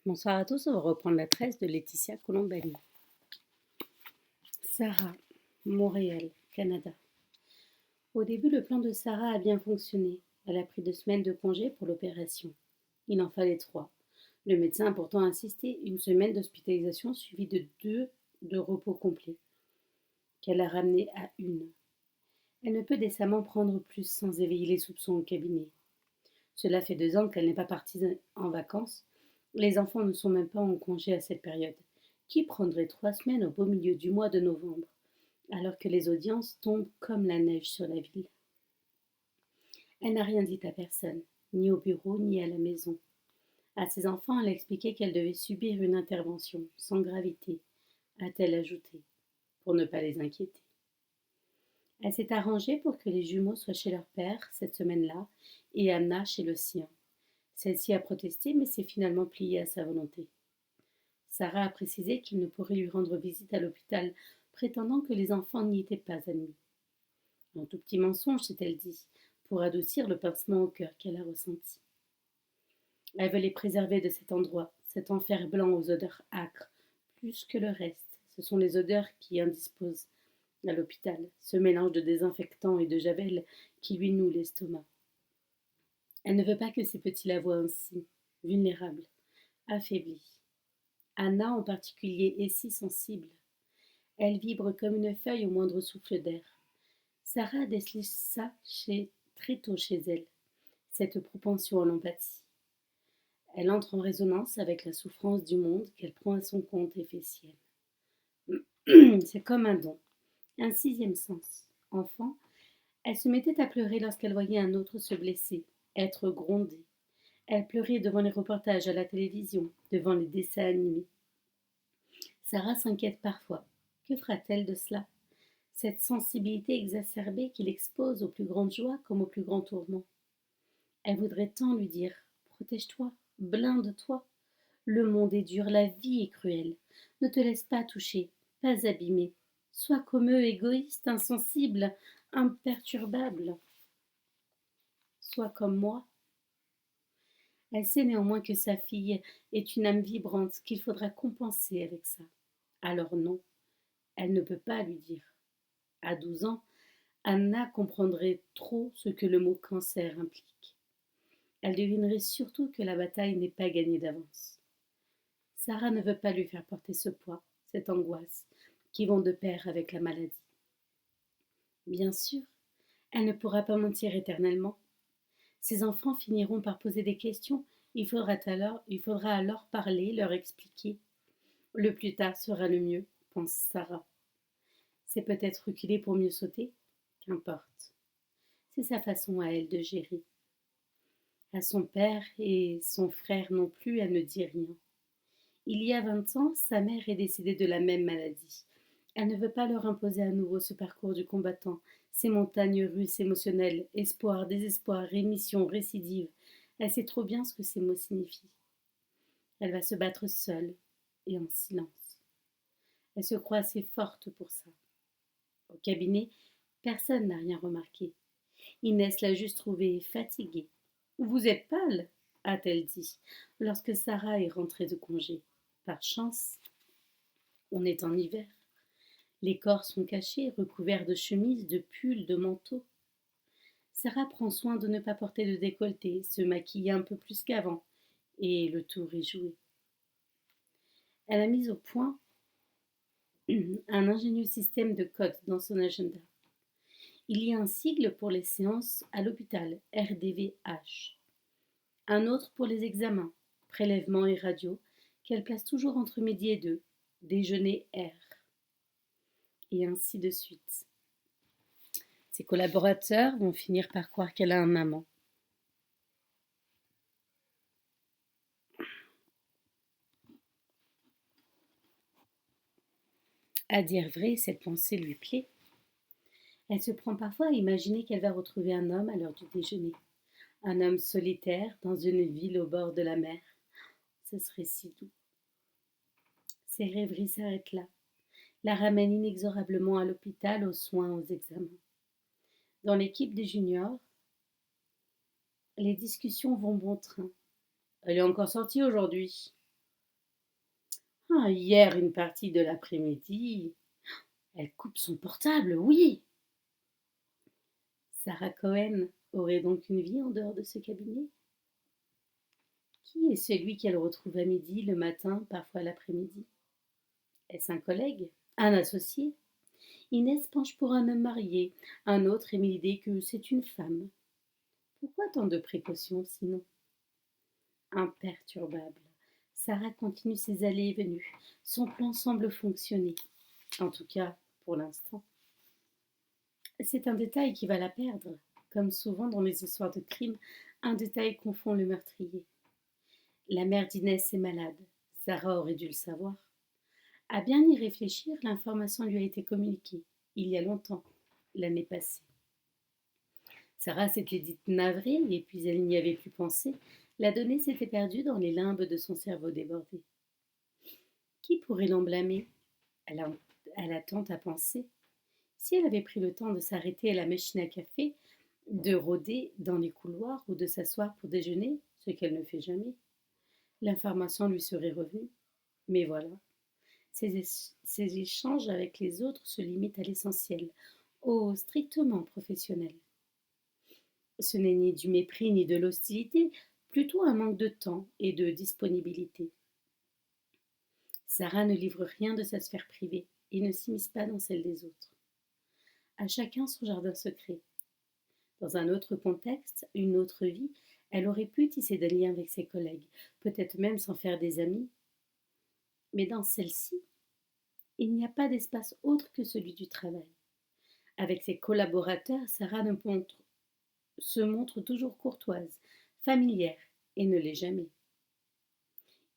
Bonsoir à tous, on va reprendre la tresse de Laetitia Colombani. Sarah, Montréal, Canada. Au début, le plan de Sarah a bien fonctionné. Elle a pris 2 semaines de congé pour l'opération. Il en fallait 3. Le médecin a pourtant insisté, une semaine d'hospitalisation suivie de 2 de repos complet, qu'elle a ramené à 1. Elle ne peut décemment prendre plus sans éveiller les soupçons au cabinet. Cela fait 2 ans qu'elle n'est pas partie en vacances. Les enfants ne sont même pas en congé à cette période. Qui prendrait 3 semaines au beau milieu du mois de novembre, alors que les audiences tombent comme la neige sur la ville? Elle n'a rien dit à personne, ni au bureau, ni à la maison. À ses enfants, elle a expliqué qu'elle devait subir une intervention, sans gravité, a-t-elle ajouté, pour ne pas les inquiéter. Elle s'est arrangée pour que les jumeaux soient chez leur père cette semaine-là et Anna chez le sien. Celle-ci a protesté, mais s'est finalement pliée à sa volonté. Sarah a précisé qu'il ne pourrait lui rendre visite à l'hôpital, prétendant que les enfants n'y étaient pas admis. Un tout petit mensonge, s'est-elle dit, pour adoucir le pincement au cœur qu'elle a ressenti. Elle veut les préserver de cet endroit, cet enfer blanc aux odeurs âcres, plus que le reste. Ce sont les odeurs qui indisposent à l'hôpital, ce mélange de désinfectant et de javel qui lui noue l'estomac. Elle ne veut pas que ses petits la voient ainsi, vulnérable, affaiblie. Anna en particulier est si sensible. Elle vibre comme une feuille au moindre souffle d'air. Sarah a décelé ça très tôt chez elle, cette propension à l'empathie. Elle entre en résonance avec la souffrance du monde qu'elle prend à son compte et fait sienne. C'est comme un don, un 6e sens. Enfant, elle se mettait à pleurer lorsqu'elle voyait un autre se blesser, être grondé. Elle pleurait devant les reportages à la télévision, devant les dessins animés. Sarah s'inquiète parfois. Que fera-t-elle de cela? Cette sensibilité exacerbée qui l'expose aux plus grandes joies comme aux plus grands tourments. Elle voudrait tant lui dire: protège-toi, blinde-toi. Le monde est dur, la vie est cruelle. Ne te laisse pas toucher, pas abîmer. Sois comme eux, égoïste, insensible, imperturbable. Sois comme moi. Elle sait néanmoins que sa fille est une âme vibrante qu'il faudra compenser avec ça. Alors non, elle ne peut pas lui dire. À 12 ans, Anna comprendrait trop ce que le mot cancer implique. Elle devinerait surtout que la bataille n'est pas gagnée d'avance. Sarah ne veut pas lui faire porter ce poids, cette angoisse, qui vont de pair avec la maladie. Bien sûr, elle ne pourra pas mentir éternellement. Ses enfants finiront par poser des questions. Il faudra alors parler, leur expliquer. Le plus tard sera le mieux, pense Sarah. C'est peut-être reculer pour mieux sauter. Qu'importe. C'est sa façon à elle de gérer. À son père et son frère non plus, elle ne dit rien. Il y a 20 ans, sa mère est décédée de la même maladie. Elle ne veut pas leur imposer à nouveau ce parcours du combattant, ces montagnes russes émotionnelles, espoir, désespoir, rémission, récidive. Elle sait trop bien ce que ces mots signifient. Elle va se battre seule et en silence. Elle se croit assez forte pour ça. Au cabinet, personne n'a rien remarqué. Inès l'a juste trouvée fatiguée. Vous êtes pâle, a-t-elle dit, lorsque Sarah est rentrée de congé. Par chance, on est en hiver. Les corps sont cachés, recouverts de chemises, de pulls, de manteaux. Sarah prend soin de ne pas porter de décolleté, se maquille un peu plus qu'avant, et le tour est joué. Elle a mis au point un ingénieux système de codes dans son agenda. Il y a un sigle pour les séances à l'hôpital, RDVH. Un autre pour les examens, prélèvements et radio, qu'elle place toujours entre midi et 2, déjeuner R. Et ainsi de suite. Ses collaborateurs vont finir par croire qu'elle a un amant. À dire vrai, cette pensée lui plaît. Elle se prend parfois à imaginer qu'elle va retrouver un homme à l'heure du déjeuner. Un homme solitaire dans une ville au bord de la mer. Ce serait si doux. Ses rêveries s'arrêtent là, la ramènent inexorablement à l'hôpital, aux soins, aux examens. Dans l'équipe des juniors, les discussions vont bon train. Elle est encore sortie aujourd'hui. Ah, hier, une partie de l'après-midi. Elle coupe son portable, oui. Sarah Cohen aurait donc une vie en dehors de ce cabinet? Qui est celui qu'elle retrouve à midi, le matin, parfois l'après-midi? Est-ce un collègue? Un associé? Inès penche pour un homme marié, un autre émet l'idée que c'est une femme. Pourquoi tant de précautions sinon? Imperturbable, Sarah continue ses allées et venues. Son plan semble fonctionner, en tout cas pour l'instant. C'est un détail qui va la perdre. Comme souvent dans les histoires de crime, un détail confond le meurtrier. La mère d'Inès est malade. Sarah aurait dû le savoir. À bien y réfléchir, l'information lui a été communiquée, il y a longtemps, l'année passée. Sarah s'était dite navrée, et puis elle n'y avait plus pensé. La donnée s'était perdue dans les limbes de son cerveau débordé. Qui pourrait l'en blâmer? Elle a tant à penser. Si elle avait pris le temps de s'arrêter à la machine à café, de rôder dans les couloirs ou de s'asseoir pour déjeuner, ce qu'elle ne fait jamais, l'information lui serait revenue. Mais voilà, ses échanges avec les autres se limitent à l'essentiel, au strictement professionnel. Ce n'est ni du mépris ni de l'hostilité, plutôt un manque de temps et de disponibilité. Sarah ne livre rien de sa sphère privée et ne s'immisce pas dans celle des autres. À chacun son jardin secret. Dans un autre contexte, une autre vie, elle aurait pu tisser des liens avec ses collègues, peut-être même s'en faire des amis. Mais dans celle-ci, il n'y a pas d'espace autre que celui du travail. Avec ses collaborateurs, Sarah se montre toujours courtoise, familière, et ne l'est jamais.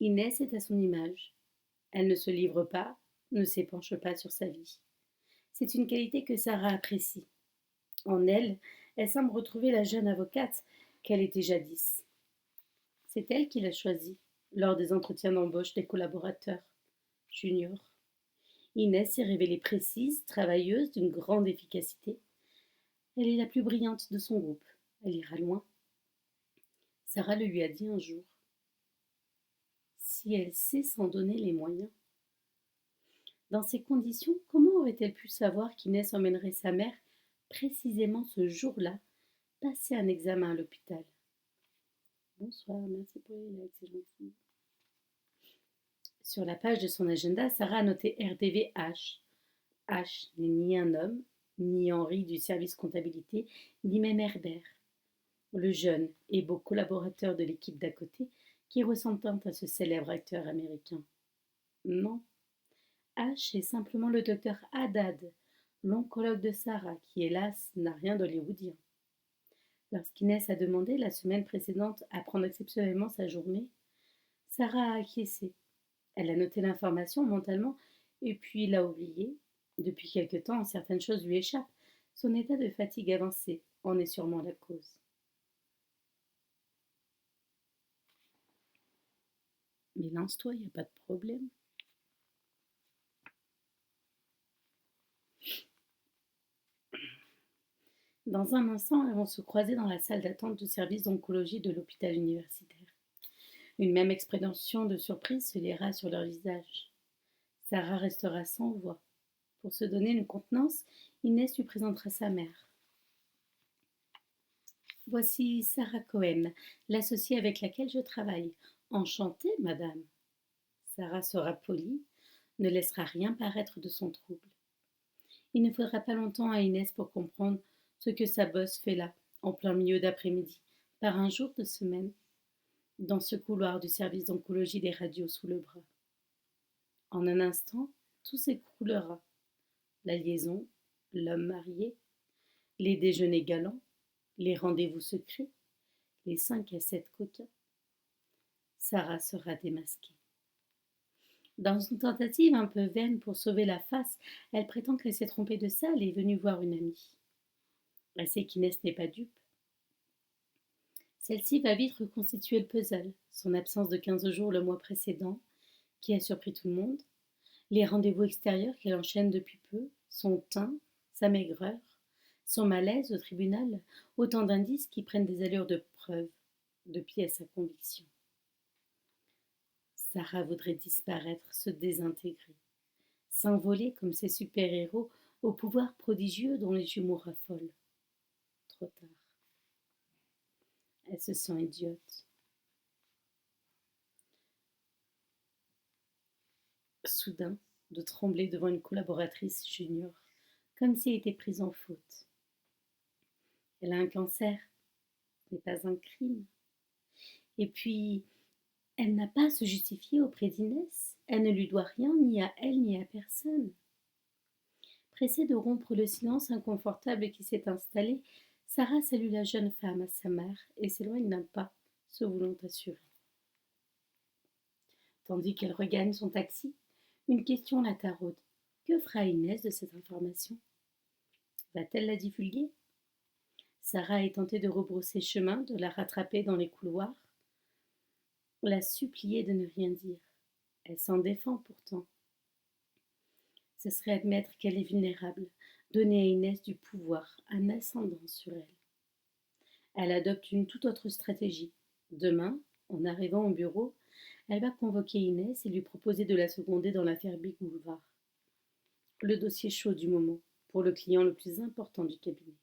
Inès est à son image. Elle ne se livre pas, ne s'épanche pas sur sa vie. C'est une qualité que Sarah apprécie. En elle, elle semble retrouver la jeune avocate qu'elle était jadis. C'est elle qui l'a choisie lors des entretiens d'embauche des collaborateurs juniors. Inès s'est révélée précise, travailleuse, d'une grande efficacité. Elle est la plus brillante de son groupe. Elle ira loin. Sarah le lui a dit un jour. Si elle sait s'en donner les moyens. Dans ces conditions, comment aurait-elle pu savoir qu'Inès emmènerait sa mère, précisément ce jour-là, passer un examen à l'hôpital? Bonsoir, merci pour les likes, c'est gentil. Sur la page de son agenda, Sarah a noté RDVH. H n'est ni un homme, ni Henri du service comptabilité, ni même Herbert, le jeune et beau collaborateur de l'équipe d'à côté, qui ressemble tant à ce célèbre acteur américain. Non, H est simplement le docteur Haddad, l'oncologue de Sarah, qui hélas n'a rien d'hollywoodien. Lorsqu'Inès a demandé la semaine précédente à prendre exceptionnellement sa journée, Sarah a acquiescé. Elle a noté l'information mentalement et puis l'a oubliée. Depuis quelque temps, certaines choses lui échappent. Son état de fatigue avancée en est sûrement la cause. Mais lance-toi, il n'y a pas de problème. Dans un instant, elles vont se croiser dans la salle d'attente du service d'oncologie de l'hôpital universitaire. Une même expression de surprise se lira sur leur visage. Sarah restera sans voix. Pour se donner une contenance, Inès lui présentera sa mère. Voici Sarah Cohen, l'associée avec laquelle je travaille. Enchantée, madame. Sarah sera polie, ne laissera rien paraître de son trouble. Il ne faudra pas longtemps à Inès pour comprendre ce que sa bosse fait là, en plein milieu d'après-midi, par un jour de semaine, dans ce couloir du service d'oncologie des radios sous le bras. En un instant, tout s'écroulera. La liaison, l'homme marié, les déjeuners galants, les rendez-vous secrets, les 5 à 7 coquins. Sarah sera démasquée. Dans une tentative un peu vaine pour sauver la face, elle prétend qu'elle s'est trompée de salle et est venue voir une amie. Elle sait qu'Inès n'est pas dupe. Celle-ci va vite reconstituer le puzzle, son absence de 15 jours le mois précédent, qui a surpris tout le monde, les rendez-vous extérieurs qu'elle enchaîne depuis peu, son teint, sa maigreur, son malaise au tribunal, autant d'indices qui prennent des allures de preuves, de pièces à conviction. Sarah voudrait disparaître, se désintégrer, s'envoler comme ces super-héros au pouvoir prodigieux dont les jumeaux raffolent. Trop tard. Elle se sent idiote. Soudain, de trembler devant une collaboratrice junior, comme si elle était prise en faute. Elle a un cancer, ce n'est pas un crime. Et puis, elle n'a pas à se justifier auprès d'Inès. Elle ne lui doit rien, ni à elle, ni à personne. Pressée de rompre le silence inconfortable qui s'est installé, Sarah salue la jeune femme à sa mère et s'éloigne d'un pas, se voulant assurer. Tandis qu'elle regagne son taxi, une question la taraude. Que fera Inès de cette information? Va-t-elle la divulguer? Sarah est tentée de rebrousser chemin, de la rattraper dans les couloirs, la supplier de ne rien dire. Elle s'en défend pourtant. Ce serait admettre qu'elle est vulnérable, donner à Inès du pouvoir, un ascendant sur elle. Elle adopte une toute autre stratégie. Demain, en arrivant au bureau, elle va convoquer Inès et lui proposer de la seconder dans l'affaire Big Boulevard. Le dossier chaud du moment, pour le client le plus important du cabinet.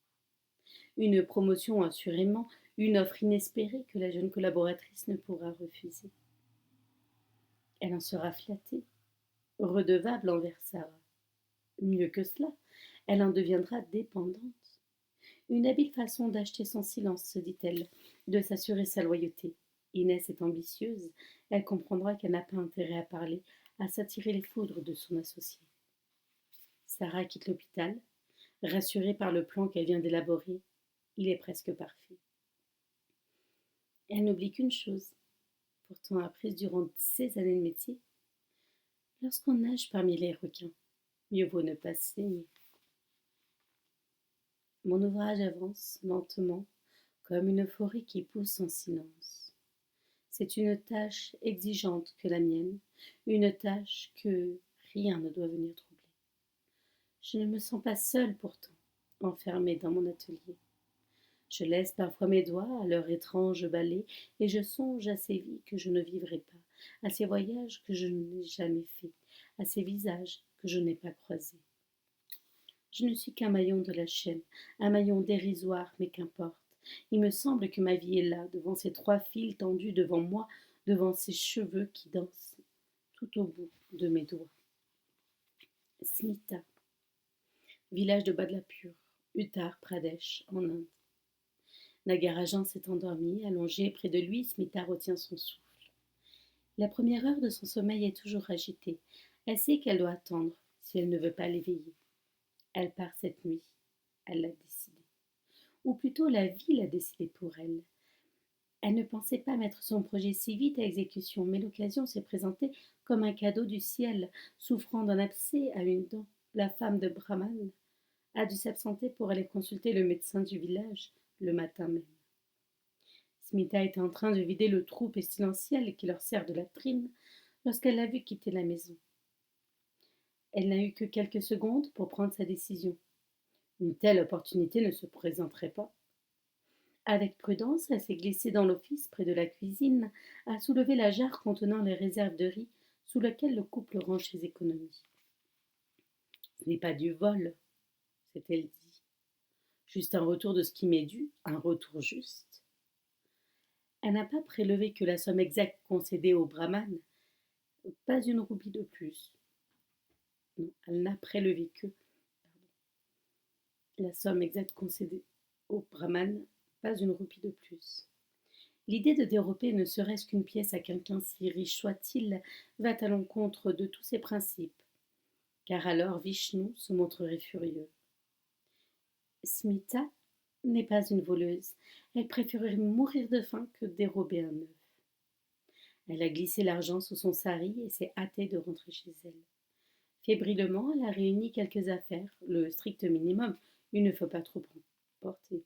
Une promotion assurément, une offre inespérée que la jeune collaboratrice ne pourra refuser. Elle en sera flattée, redevable envers Sarah. Mieux que cela, elle en deviendra dépendante. Une habile façon d'acheter son silence, se dit-elle, de s'assurer sa loyauté. Inès est ambitieuse, elle comprendra qu'elle n'a pas intérêt à parler, à s'attirer les foudres de son associé. Sarah quitte l'hôpital, rassurée par le plan qu'elle vient d'élaborer. Il est presque parfait. Elle n'oublie qu'une chose, pourtant apprise durant ces années de métier. Lorsqu'on nage parmi les requins, mieux vaut ne pas saigner. Mon ouvrage avance lentement, comme une forêt qui pousse en silence. C'est une tâche exigeante que la mienne, une tâche que rien ne doit venir troubler. Je ne me sens pas seule pourtant, enfermée dans mon atelier. Je laisse parfois mes doigts à leur étrange balai et je songe à ces vies que je ne vivrai pas, à ces voyages que je n'ai jamais faits, à ces visages que je n'ai pas croisés. Je ne suis qu'un maillon de la chaîne, un maillon dérisoire, mais qu'importe. Il me semble que ma vie est là, devant ces 3 fils tendus devant moi, devant ces cheveux qui dansent tout au bout de mes doigts. Smita, village de Badlapur, Uttar Pradesh, en Inde. Nagarajan s'est endormi, allongé près de lui, Smita retient son souffle. La première heure de son sommeil est toujours agitée. Elle sait qu'elle doit attendre, si elle ne veut pas l'éveiller. Elle part cette nuit, elle l'a décidé. Ou plutôt la vie l'a décidé pour elle. Elle ne pensait pas mettre son projet si vite à exécution, mais l'occasion s'est présentée comme un cadeau du ciel. Souffrant d'un abcès à une dent, la femme de Brahman a dû s'absenter pour aller consulter le médecin du village le matin même. Smita était en train de vider le trou pestilentiel qui leur sert de latrine lorsqu'elle l'a vu quitter la maison. Elle n'a eu que quelques secondes pour prendre sa décision. Une telle opportunité ne se présenterait pas. Avec prudence, elle s'est glissée dans l'office près de la cuisine, a soulevé la jarre contenant les réserves de riz sous laquelle le couple range ses économies. Ce n'est pas du vol, s'est-elle dit. Juste un retour de ce qui m'est dû, un retour juste. Elle n'a pas prélevé que la somme exacte concédée au brahman, pas une roupie de plus. Non, elle n'a prélevé que la somme exacte concédée au brahman, pas une roupie de plus. L'idée de dérober ne serait-ce qu'une pièce à quelqu'un, si riche soit-il, va à l'encontre de tous ses principes, car alors Vishnu se montrerait furieux. Smita n'est pas une voleuse, elle préférerait mourir de faim que dérober un œuf. Elle a glissé l'argent sous son sari et s'est hâtée de rentrer chez elle. Fébrilement, elle a réuni quelques affaires, le strict minimum, il ne faut pas trop porter.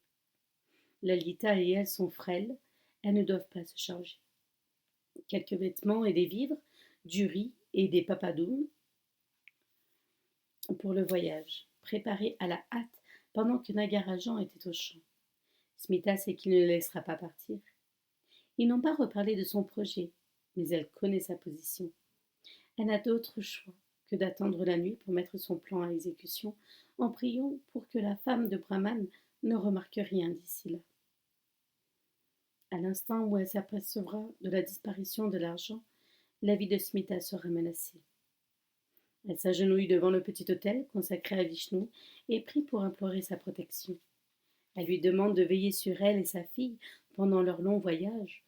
Lalita et elle sont frêles, elles ne doivent pas se charger. Quelques vêtements et des vivres, du riz et des papadounes pour le voyage, préparés à la hâte pendant que Nagarajan était au champ. Smita sait qu'il ne le laissera pas partir. Ils n'ont pas reparlé de son projet. mais elle connaît sa position. Elle n'a d'autre choix que d'attendre la nuit pour mettre son plan à exécution, en priant pour que la femme de Brahman ne remarque rien d'ici là. À l'instant où elle s'apercevra de la disparition de l'argent, la vie de Smita sera menacée. Elle s'agenouille devant le petit autel consacré à Vishnu et prie pour implorer sa protection. Elle lui demande de veiller sur elle et sa fille pendant leur long voyage,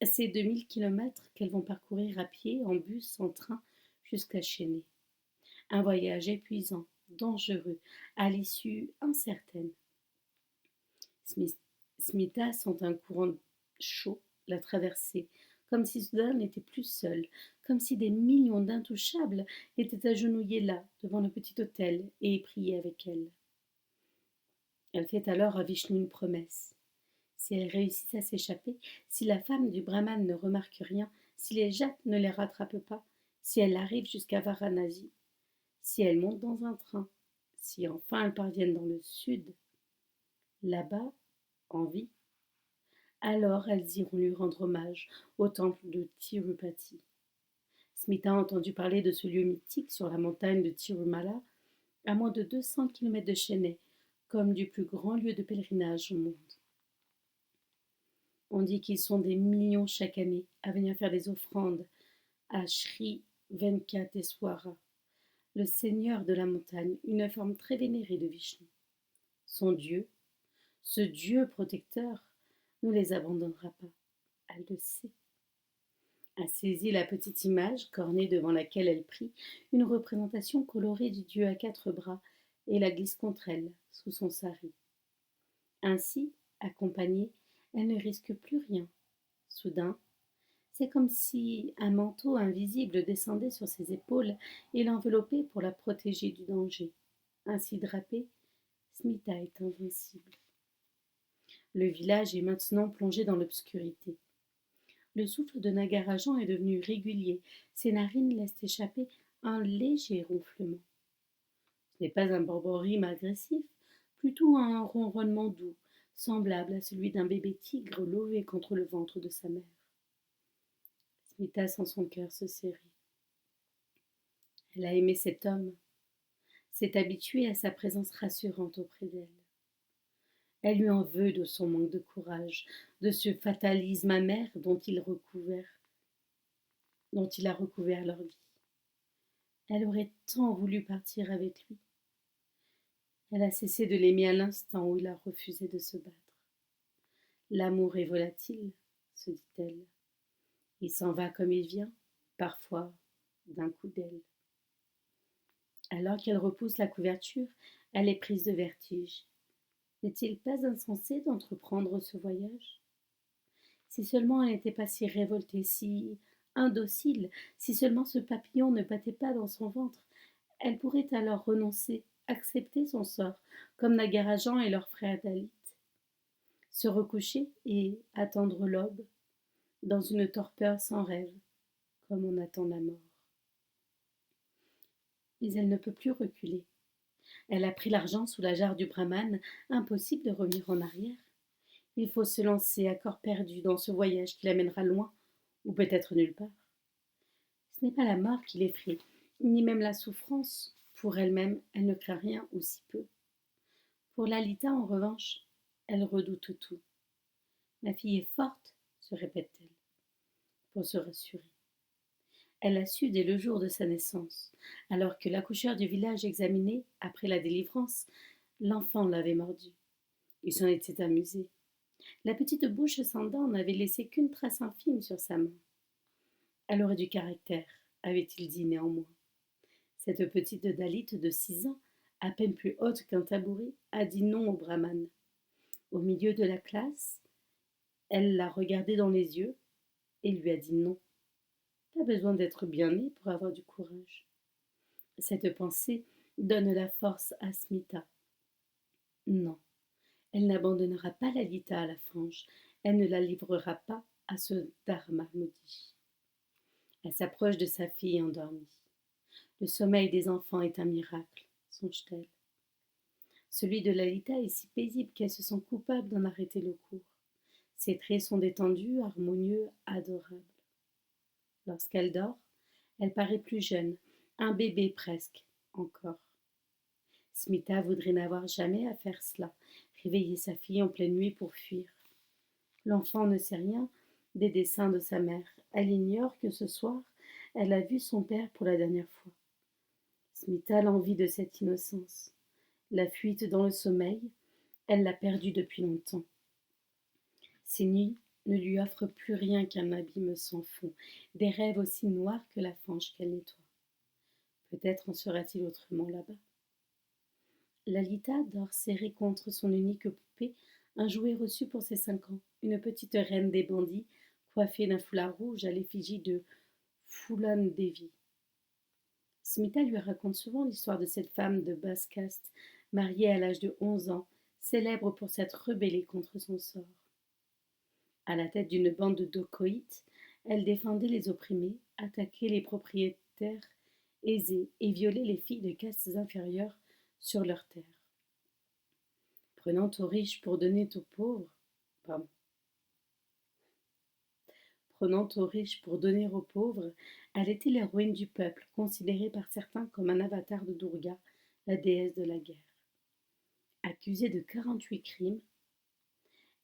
ces 2000 kilomètres qu'elles vont parcourir à pied, en bus, en train, jusqu'à Chennai. Un voyage épuisant, dangereux, à l'issue incertaine. Smita sent un courant chaud la traverser, comme si soudain elle n'était plus seule, comme si des millions d'intouchables étaient agenouillés là, devant le petit autel, et priaient avec elle. Elle fait alors à Vishnu une promesse. Si elle réussit à s'échapper, si la femme du brahman ne remarque rien, si les jattes ne les rattrapent pas, si elle arrive jusqu'à Varanasi, si elle monte dans un train, si enfin elles parviennent dans le sud, là-bas, en vie, alors elles iront lui rendre hommage au temple de Tirupati. Smita a entendu parler de ce lieu mythique sur la montagne de Tirumala, à moins de 200 kilomètres de Chennai, comme du plus grand lieu de pèlerinage au monde. On dit qu'ils sont des millions chaque année à venir faire des offrandes à Sri Venkateswara, le seigneur de la montagne, une forme très vénérée de Vishnu. Son Dieu, ce Dieu protecteur, ne les abandonnera pas. Elle le sait. Elle saisit la petite image cornée devant laquelle elle prie, une représentation colorée du Dieu à 4 bras, et la glisse contre elle, sous son sari. Ainsi, accompagnée, elle ne risque plus rien. Soudain, c'est comme si un manteau invisible descendait sur ses épaules et l'enveloppait pour la protéger du danger. Ainsi drapée, Smita est invincible. Le village est maintenant plongé dans l'obscurité. Le souffle de Nagarajan est devenu régulier. Ses narines laissent échapper un léger ronflement. Ce n'est pas un borborime agressif, plutôt un ronronnement doux, semblable à celui d'un bébé tigre lové contre le ventre de sa mère. Smita sent son cœur se serrer. Elle a aimé cet homme, s'est habituée à sa présence rassurante auprès d'elle. Elle lui en veut de son manque de courage, de ce fatalisme amer dont il a recouvert leur vie. Elle aurait tant voulu partir avec lui. Elle a cessé de l'aimer à l'instant où il a refusé de se battre. L'amour est volatile, se dit-elle. Il s'en va comme il vient, parfois d'un coup d'aile. Alors qu'elle repousse la couverture, elle est prise de vertige. N'est-il pas insensé d'entreprendre ce voyage? Si seulement elle n'était pas si révoltée, si indocile, si seulement ce papillon ne battait pas dans son ventre, elle pourrait alors renoncer, accepter son sort, comme Nagarajan et leur frère Dalit, se recoucher et attendre l'aube, dans une torpeur sans rêve, comme on attend la mort. Mais elle ne peut plus reculer. Elle a pris l'argent sous la jarre du brahman, impossible de revenir en arrière. Il faut se lancer à corps perdu dans ce voyage qui l'amènera loin, ou peut-être nulle part. Ce n'est pas la mort qui l'effraie, ni même la souffrance. Pour elle-même, elle ne craint rien ou si peu. Pour Lalita, en revanche, elle redoute tout. Ma fille est forte, se répète-t-elle, pour se rassurer. Elle l'a su dès le jour de sa naissance, alors que l'accoucheur du village examinait, après la délivrance, l'enfant l'avait mordu. Il s'en était amusé. La petite bouche sans dents n'avait laissé qu'une trace infime sur sa main. Elle aurait du caractère, avait-il dit néanmoins. Cette petite Dalit de 6 ans, à peine plus haute qu'un tabouret, a dit non au brahman. Au milieu de la classe, elle l'a regardé dans les yeux et lui a dit non. Pas besoin d'être bien né pour avoir du courage. Cette pensée donne la force à Smita. Non, elle n'abandonnera pas Lalita à la fange. Elle ne la livrera pas à ce dharma maudit. Elle s'approche de sa fille endormie. Le sommeil des enfants est un miracle, songe-t-elle. Celui de Lalita est si paisible qu'elle se sent coupable d'en arrêter le cours. Ses traits sont détendus, harmonieux, adorables. Lorsqu'elle dort, elle paraît plus jeune, un bébé presque, encore. Smita voudrait n'avoir jamais à faire cela, réveiller sa fille en pleine nuit pour fuir. L'enfant ne sait rien des desseins de sa mère. Elle ignore que ce soir, elle a vu son père pour la dernière fois. Smita l'envie de cette innocence. La fuite dans le sommeil, elle l'a perdue depuis longtemps. Ces nuits ne lui offrent plus rien qu'un abîme sans fond, des rêves aussi noirs que la fange qu'elle nettoie. Peut-être en sera-t-il autrement là-bas. Lalita dort serrée contre son unique poupée, un jouet reçu pour ses 5 ans, une petite reine des bandits, coiffée d'un foulard rouge à l'effigie de Fulan Devi. Smita lui raconte souvent l'histoire de cette femme de basse caste, mariée à l'âge de 11 ans, célèbre pour s'être rebellée contre son sort. À la tête d'une bande de dacoïtes, elle défendait les opprimés, attaquait les propriétaires aisés et violait les filles de castes inférieures sur leurs terres. Prenant aux riches pour donner aux pauvres, Prenant aux riches pour donner aux pauvres, elle était l'héroïne du peuple, considérée par certains comme un avatar de Durga, la déesse de la guerre. Accusée de 48 crimes,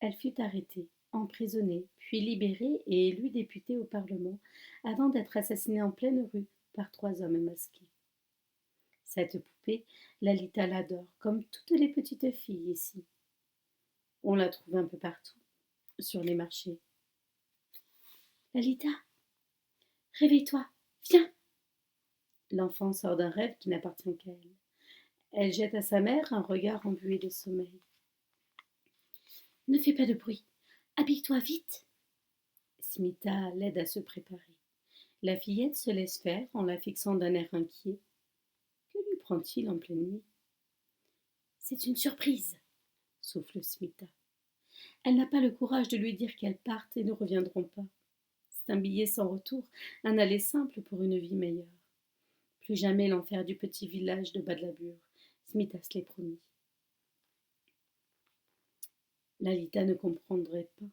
elle fut arrêtée, emprisonnée, puis libérée et élue députée au Parlement, avant d'être assassinée en pleine rue par 3 hommes masqués. Cette poupée, Lalita l'adore, comme toutes les petites filles ici. On la trouve un peu partout, sur les marchés. Lalita, réveille-toi, viens. L'enfant sort d'un rêve qui n'appartient qu'à elle. Elle jette à sa mère un regard embué de sommeil. Ne fais pas de bruit, habille-toi vite. Smita l'aide à se préparer. La fillette se laisse faire en la fixant d'un air inquiet. Que lui prend-il en pleine nuit? C'est une surprise, souffle Smita. Elle n'a pas le courage de lui dire qu'elles partent et ne reviendront pas. C'est un billet sans retour, un aller simple pour une vie meilleure. Plus jamais l'enfer du petit village de Badlabur. Smita se l'est promis. Lalita ne comprendrait pas.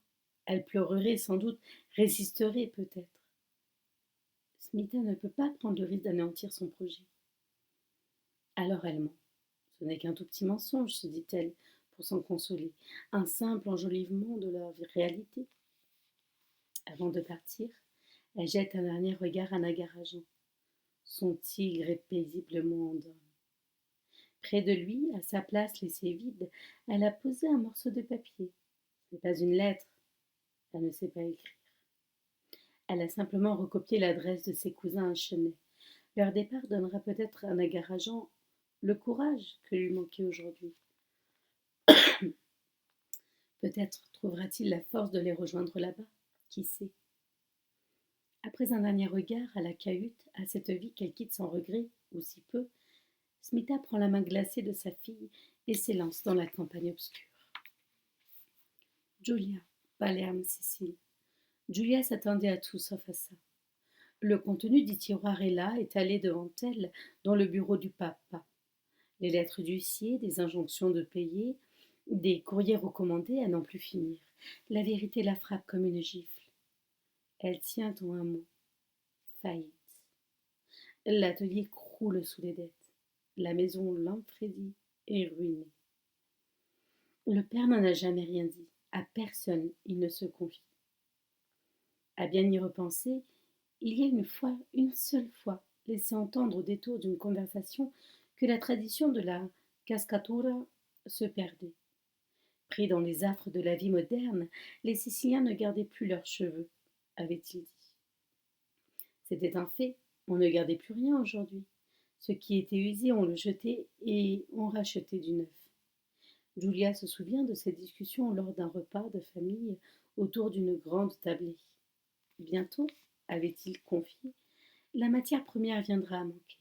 Elle pleurerait sans doute, résisterait peut-être. Smita ne peut pas prendre le risque d'anéantir son projet. Alors elle ment. Ce n'est qu'un tout petit mensonge, se dit-elle, pour s'en consoler. Un simple enjolivement de la réalité. Avant de partir, elle jette un dernier regard à Nagarajan. Son tigre est paisiblement endormi. Près de lui, à sa place laissée vide, elle a posé un morceau de papier. Ce n'est pas une lettre. Elle ne sait pas écrire. Elle a simplement recopié l'adresse de ses cousins à Chenay. Leur départ donnera peut-être à Nagarajan le courage que lui manquait aujourd'hui. Peut-être trouvera-t-il la force de les rejoindre là-bas. Qui sait? Après un dernier regard à la cahute, à cette vie qu'elle quitte sans regret, ou si peu, Smita prend la main glacée de sa fille et s'élance dans la campagne obscure. Julia, Palerme, Sicile. Julia s'attendait à tout sauf à ça. Le contenu du tiroir est là, étalé devant elle, dans le bureau du papa. Les lettres d'huissier, des injonctions de payer, des courriers recommandés à n'en plus finir. La vérité la frappe comme une gifle. Elle tient en un mot. Faillite. L'atelier croule sous les dettes. La maison Lamfredi est ruinée. Le père n'en a jamais rien dit. À personne il ne se confie. À bien y repenser, il y a une seule fois, laissé entendre au détour d'une conversation que la tradition de la cascatura se perdait. Pris dans les affres de la vie moderne, les Siciliens ne gardaient plus leurs cheveux, avait-il dit. C'était un fait, on ne gardait plus rien aujourd'hui. Ce qui était usé, on le jetait et on rachetait du neuf. Julia se souvient de cette discussion lors d'un repas de famille autour d'une grande tablée. Bientôt, avait-il confié, la matière première viendra à manquer.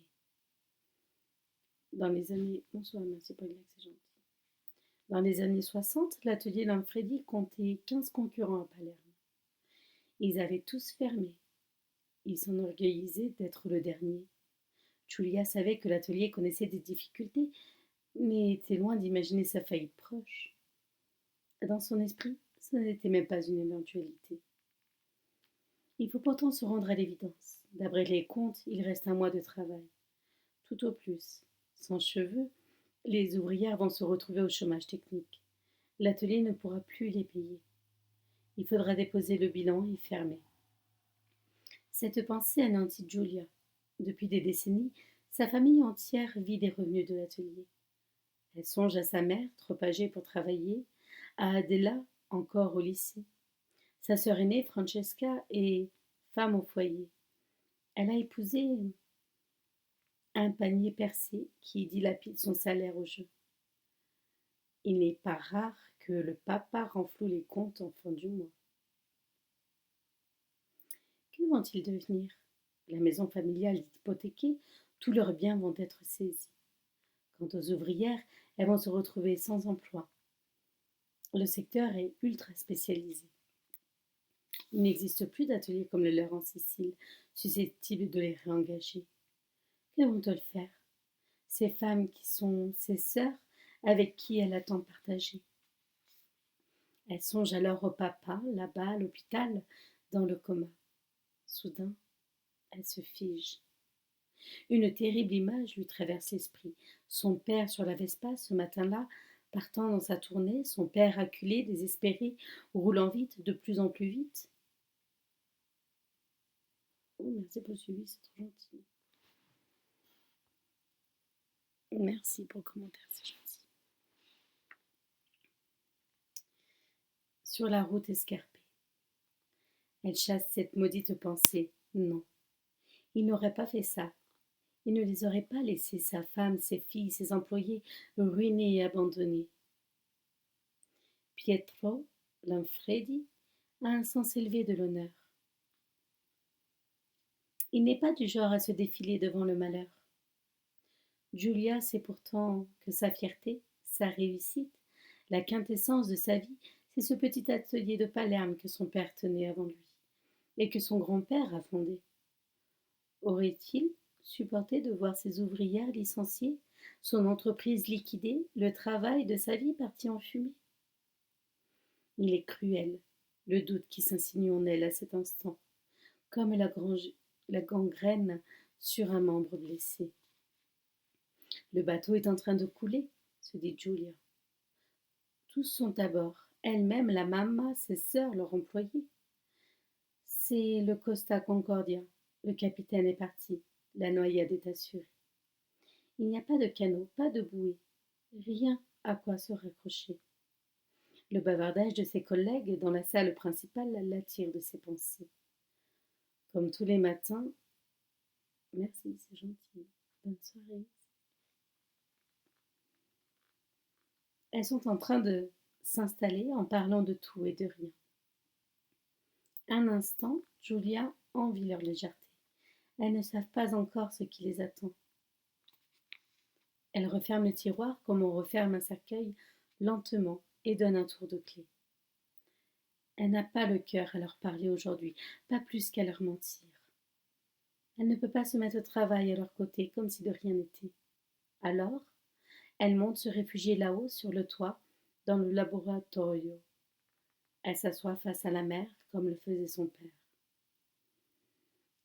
Dans les années... Bonsoir, merci pour c'est gentil. Dans les années 60, l'atelier Lamfredi comptait 15 concurrents à Palerme. Ils avaient tous fermé. Ils s'enorgueillissaient d'être le dernier. Julia savait que l'atelier connaissait des difficultés, mais était loin d'imaginer sa faillite proche. Dans son esprit, ce n'était même pas une éventualité. Il faut pourtant se rendre à l'évidence. D'après les comptes, il reste un mois de travail. Tout au plus. Sans cheveux, les ouvrières vont se retrouver au chômage technique. L'atelier ne pourra plus les payer. Il faudra déposer le bilan et fermer. Cette pensée anéantit Julia. Depuis des décennies, sa famille entière vit des revenus de l'atelier. Elle songe à sa mère, trop âgée pour travailler, à Adela, encore au lycée. Sa sœur aînée, Francesca, est femme au foyer. Elle a épousé un panier percé qui dilapide son salaire au jeu. Il n'est pas rare que le papa renfloue les comptes en fin du mois. Que vont-ils devenir? La maison familiale est hypothéquée, tous leurs biens vont être saisis. Quant aux ouvrières, elles vont se retrouver sans emploi. Le secteur est ultra spécialisé. Il n'existe plus d'ateliers comme le leur en Sicile, susceptibles de les réengager. Que vont-elles faire? Ces femmes qui sont ses sœurs, avec qui elle a tant partagé. Elle songe alors au papa, là-bas, à l'hôpital, dans le coma. Soudain, elle se fige. Une terrible image lui traverse l'esprit. Son père sur la Vespa, ce matin-là, partant dans sa tournée, son père acculé, désespéré, roulant vite, de plus en plus vite. Oh, merci pour le suivi, c'est trop gentil. Merci pour le commentaire, c'est gentil. Sur la route escarpée, elle chasse cette maudite pensée. Non, il n'aurait pas fait ça. Il ne les aurait pas laissés, sa femme, ses filles, ses employés, ruinés et abandonnés. Pietro Lanfredi a un sens élevé de l'honneur. Il n'est pas du genre à se défiler devant le malheur. Giulia sait pourtant que sa fierté, sa réussite, la quintessence de sa vie, c'est ce petit atelier de Palerme que son père tenait avant lui, et que son grand-père a fondé. Aurait-il supporté de voir ses ouvrières licenciées, son entreprise liquidée, le travail de sa vie parti en fumée? Il est cruel, le doute qui s'insinue en elle à cet instant, comme la gangrène sur un membre blessé. Le bateau est en train de couler, se dit Giulia. Tous sont à bord, elle-même, la mamma, ses sœurs, leurs employés. C'est le Costa Concordia. Le capitaine est parti. La noyade est assurée. Il n'y a pas de canot, pas de bouée, rien à quoi se raccrocher. Le bavardage de ses collègues dans la salle principale l'attire de ses pensées. Comme tous les matins. Merci, c'est gentil. Bonne soirée. Elles sont en train de s'installer en parlant de tout et de rien. Un instant, Julia envie leur légèreté. Elles ne savent pas encore ce qui les attend. Elle referme le tiroir comme on referme un cercueil lentement et donne un tour de clé. Elle n'a pas le cœur à leur parler aujourd'hui, pas plus qu'à leur mentir. Elle ne peut pas se mettre au travail à leur côté comme si de rien n'était. Alors, elle monte se réfugier là-haut sur le toit, dans le laboratorio. Elle s'assoit face à la mer comme le faisait son père.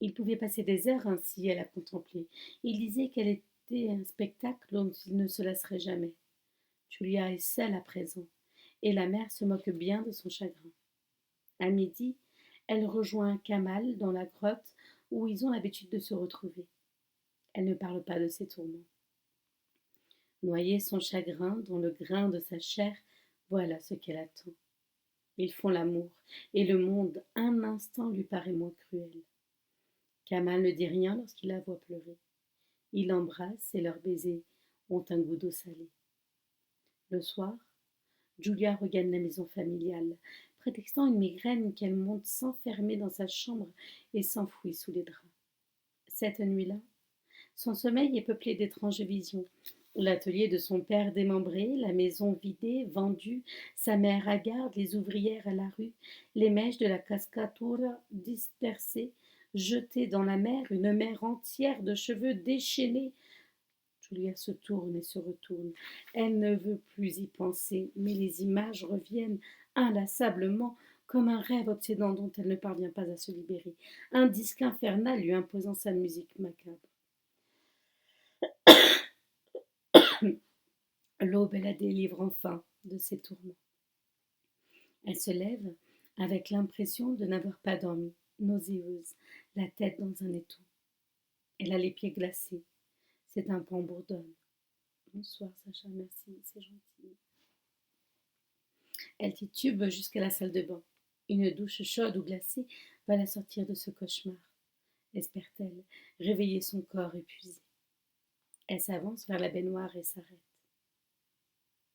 Il pouvait passer des heures ainsi à la contempler. Il disait qu'elle était un spectacle dont il ne se lasserait jamais. Julia est seule à présent, et la mère se moque bien de son chagrin. À midi, elle rejoint Kamal dans la grotte où ils ont l'habitude de se retrouver. Elle ne parle pas de ses tourments. Noyer son chagrin dans le grain de sa chair, voilà ce qu'elle attend. Ils font l'amour, et le monde, un instant, lui paraît moins cruel. Kamal ne dit rien lorsqu'il la voit pleurer. Il l'embrasse et leurs baisers ont un goût d'eau salée. Le soir, Julia regagne la maison familiale, prétextant une migraine qu'elle monte s'enfermer dans sa chambre et s'enfouit sous les draps. Cette nuit-là, son sommeil est peuplé d'étranges visions. L'atelier de son père démembré, la maison vidée, vendue, sa mère hagarde, les ouvrières à la rue, les mèches de la cascatura dispersées, jetées dans la mer, une mer entière de cheveux déchaînés. Julia se tourne et se retourne. Elle ne veut plus y penser, mais les images reviennent inlassablement, comme un rêve obsédant dont elle ne parvient pas à se libérer, un disque infernal lui imposant sa musique macabre. L'aube la délivre enfin de ses tourments. Elle se lève avec l'impression de n'avoir pas dormi, nauséeuse, la tête dans un étau. Elle a les pieds glacés. C'est un pan bourdonne. Bonsoir Sacha, merci, c'est gentil. Elle titube jusqu'à la salle de bain. Une douche chaude ou glacée va la sortir de ce cauchemar, espère-t-elle, réveiller son corps épuisé. Elle s'avance vers la baignoire et s'arrête.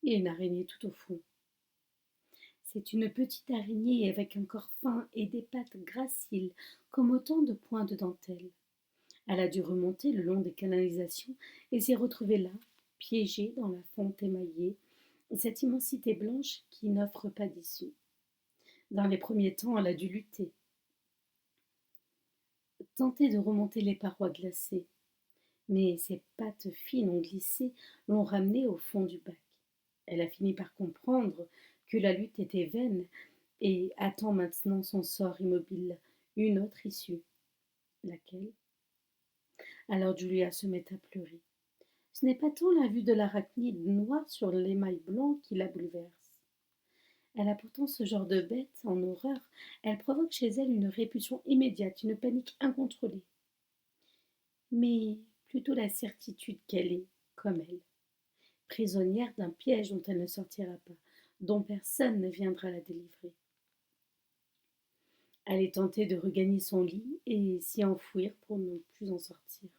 Il y a une araignée tout au fond. C'est une petite araignée avec un corps fin et des pattes graciles comme autant de points de dentelle. Elle a dû remonter le long des canalisations et s'est retrouvée là, piégée dans la fonte émaillée, cette immensité blanche qui n'offre pas d'issue. Dans les premiers temps, elle a dû lutter, tenter de remonter les parois glacées, mais ses pattes fines ont glissé, l'ont ramenée au fond du bac. Elle a fini par comprendre que la lutte était vaine et attend maintenant son sort immobile, une autre issue. Laquelle? Alors Julia se met à pleurer. Ce n'est pas tant la vue de l'arachnide noire sur l'émail blanc qui la bouleverse. Elle a pourtant ce genre de bête en horreur. Elle provoque chez elle une répulsion immédiate, une panique incontrôlée. Mais plutôt la certitude qu'elle est, comme elle, prisonnière d'un piège dont elle ne sortira pas, dont personne ne viendra la délivrer. Elle est tentée de regagner son lit et s'y enfouir pour ne plus en sortir.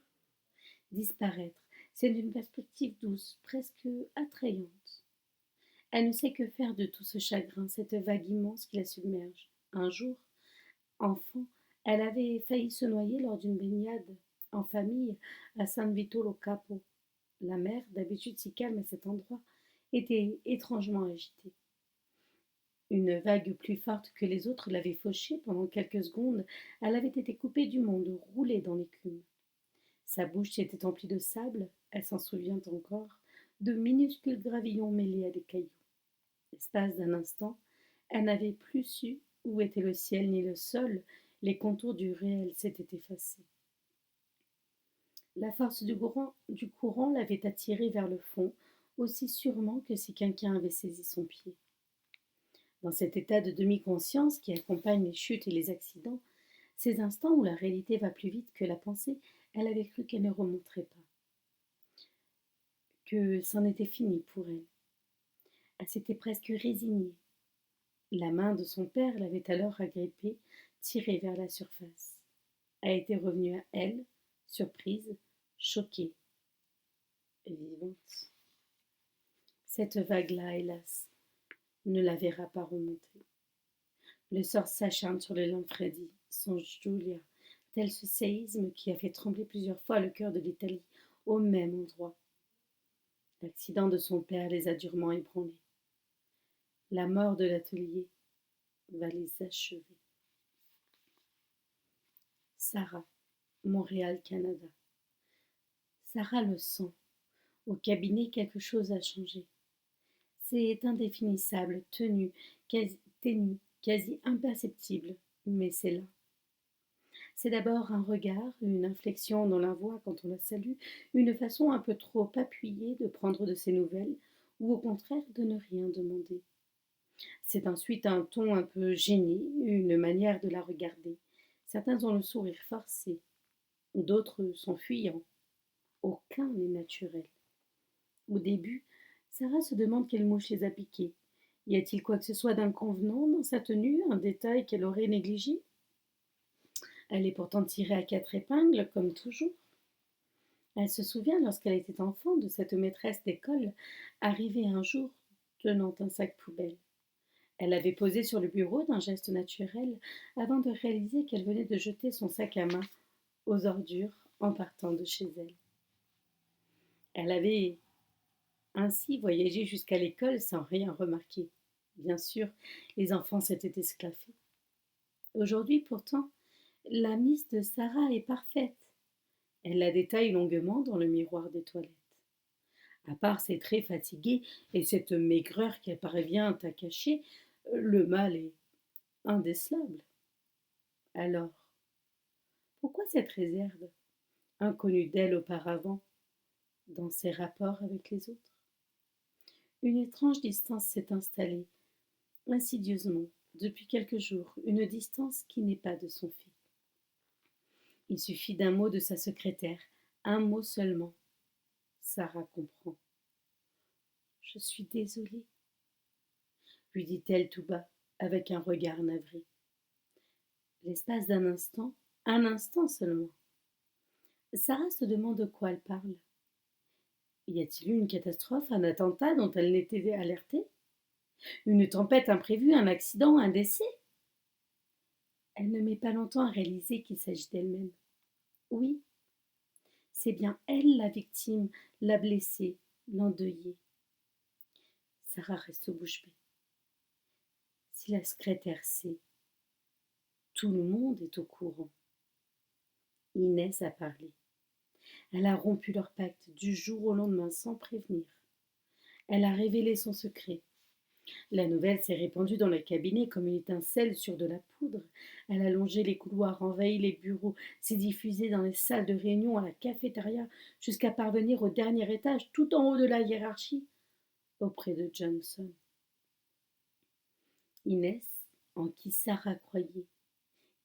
Disparaître, c'est une perspective douce, presque attrayante. Elle ne sait que faire de tout ce chagrin, cette vague immense qui la submerge. Un jour, enfant, elle avait failli se noyer lors d'une baignade en famille à San Vito lo Capo. La mer, d'habitude si calme à cet endroit, était étrangement agitée. Une vague plus forte que les autres l'avait fauchée pendant quelques secondes. Elle avait été coupée du monde, roulée dans l'écume. Sa bouche s'était emplie de sable, elle s'en souvient encore, de minuscules gravillons mêlés à des cailloux. L'espace d'un instant, elle n'avait plus su où était le ciel ni le sol, les contours du réel s'étaient effacés. La force du courant l'avait attirée vers le fond, aussi sûrement que si quelqu'un avait saisi son pied. Dans cet état de demi-conscience qui accompagne les chutes et les accidents, ces instants où la réalité va plus vite que la pensée, elle avait cru qu'elle ne remonterait pas, que c'en était fini pour elle. Elle s'était presque résignée. La main de son père l'avait alors agrippée, tirée vers la surface. Elle était revenue à elle, surprise, choquée et vivante. Cette vague-là, hélas, ne la verra pas remonter. Le sort s'acharne sur les Lanfredi, songe Julia, tel ce séisme qui a fait trembler plusieurs fois le cœur de l'Italie, au même endroit. L'accident de son père les a durement ébranlés. La mort de l'atelier va les achever. Sarah, Montréal, Canada. Sarah le sent. Au cabinet, quelque chose a changé. C'est indéfinissable, ténu, quasi imperceptible, mais c'est là. C'est d'abord un regard, une inflexion dans la voix quand on la salue, une façon un peu trop appuyée de prendre de ses nouvelles, ou au contraire de ne rien demander. C'est ensuite un ton un peu gêné, une manière de la regarder. Certains ont le sourire forcé, d'autres sont fuyants. Aucun n'est naturel. Au début, Sarah se demande quelle mouche les a piqués. Y a-t-il quoi que ce soit d'inconvenant dans sa tenue, un détail qu'elle aurait négligé? Elle est pourtant tirée à 4 épingles, comme toujours. Elle se souvient, lorsqu'elle était enfant, de cette maîtresse d'école, arrivée un jour tenant un sac poubelle. Elle l'avait posé sur le bureau d'un geste naturel, avant de réaliser qu'elle venait de jeter son sac à main aux ordures en partant de chez elle. Elle avait ainsi voyagé jusqu'à l'école sans rien remarquer. Bien sûr, les enfants s'étaient esclaffés. Aujourd'hui, pourtant, la mise de Sarah est parfaite. Elle la détaille longuement dans le miroir des toilettes. À part ses traits fatigués et cette maigreur qu'elle parvient à cacher, le mal est indécelable. Alors, pourquoi cette réserve, inconnue d'elle auparavant, dans ses rapports avec les autres? Une étrange distance s'est installée, insidieusement, depuis quelques jours, une distance qui n'est pas de son fait. Il suffit d'un mot de sa secrétaire, un mot seulement. Sarah comprend. Je suis désolée, lui dit-elle tout bas, avec un regard navré. L'espace un instant seulement. Sarah se demande de quoi elle parle. Y a-t-il eu une catastrophe, un attentat dont elle n'était alertée? Une tempête imprévue, un accident, un décès? Elle ne met pas longtemps à réaliser qu'il s'agit d'elle-même. Oui, c'est bien elle la victime, la blessée, l'endeuillée. Sarah reste bouche bée. Si la secrétaire sait, tout le monde est au courant. Inès a parlé. Elle a rompu leur pacte du jour au lendemain sans prévenir. Elle a révélé son secret. La nouvelle s'est répandue dans le cabinet comme une étincelle sur de la poudre. Elle a longé les couloirs, envahi les bureaux, s'est diffusée dans les salles de réunion, à la cafétéria, jusqu'à parvenir au dernier étage, tout en haut de la hiérarchie, auprès de Johnson. Inès, en qui Sarah croyait.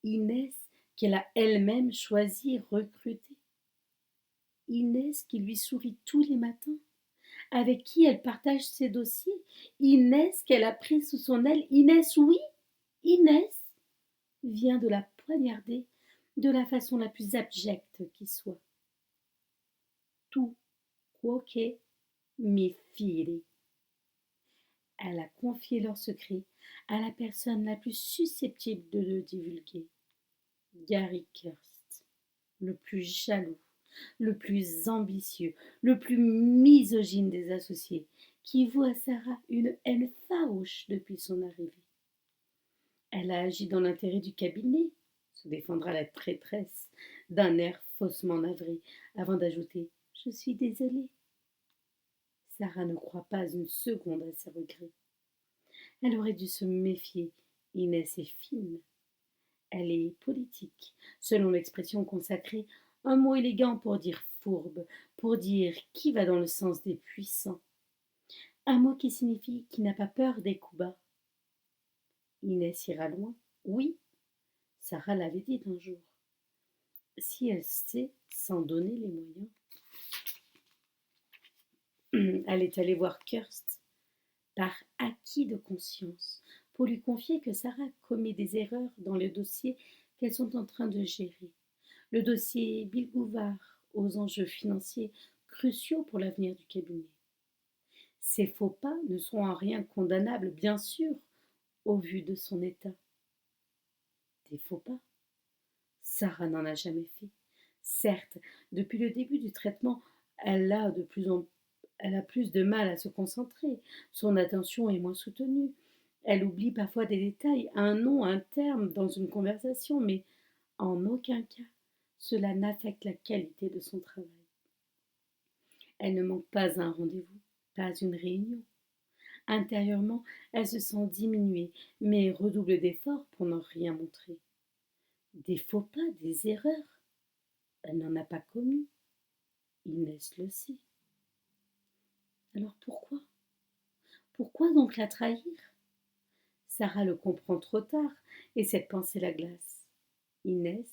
Inès, qu'elle a elle-même choisi et recrutée. Inès qui lui sourit tous les matins, avec qui elle partage ses dossiers. Inès qu'elle a pris sous son aile. Inès, oui, Inès vient de la poignarder de la façon la plus abjecte qui soit. Tout quoque mi fili. Elle a confié leur secret à la personne la plus susceptible de le divulguer. Gary Kirst, le plus jaloux, le plus ambitieux, le plus misogyne des associés, qui voue à Sarah une haine farouche depuis son arrivée. Elle a agi dans l'intérêt du cabinet, se défendra la traîtresse, d'un air faussement navré, avant d'ajouter « Je suis désolée ». Sarah ne croit pas une seconde à ses regrets. Elle aurait dû se méfier. Inès est fine. Elle est politique, selon l'expression consacrée, un mot élégant pour dire fourbe, pour dire qui va dans le sens des puissants. Un mot qui signifie qui n'a pas peur des coups bas. Inès ira loin, oui, Sarah l'avait dit un jour, si elle sait s'en donner les moyens. Elle est allée voir Kirst par acquis de conscience pour lui confier que Sarah commet des erreurs dans le dossier qu'elles sont en train de gérer. Le dossier Bill Gouvard aux enjeux financiers cruciaux pour l'avenir du cabinet. Ces faux pas ne sont en rien condamnables, bien sûr, au vu de son état. Des faux pas? Sarah n'en a jamais fait. Certes, depuis le début du traitement, elle a plus de mal à se concentrer. Son attention est moins soutenue. Elle oublie parfois des détails, un nom, un terme dans une conversation, mais en aucun cas cela n'affecte la qualité de son travail. Elle ne manque pas un rendez-vous, pas une réunion. Intérieurement, elle se sent diminuée, mais redouble d'efforts pour n'en rien montrer. Des faux pas, des erreurs. Elle n'en a pas commis. Inès le sait. Alors pourquoi? Pourquoi donc la trahir? Sarah le comprend trop tard, et cette pensée la glace. Inès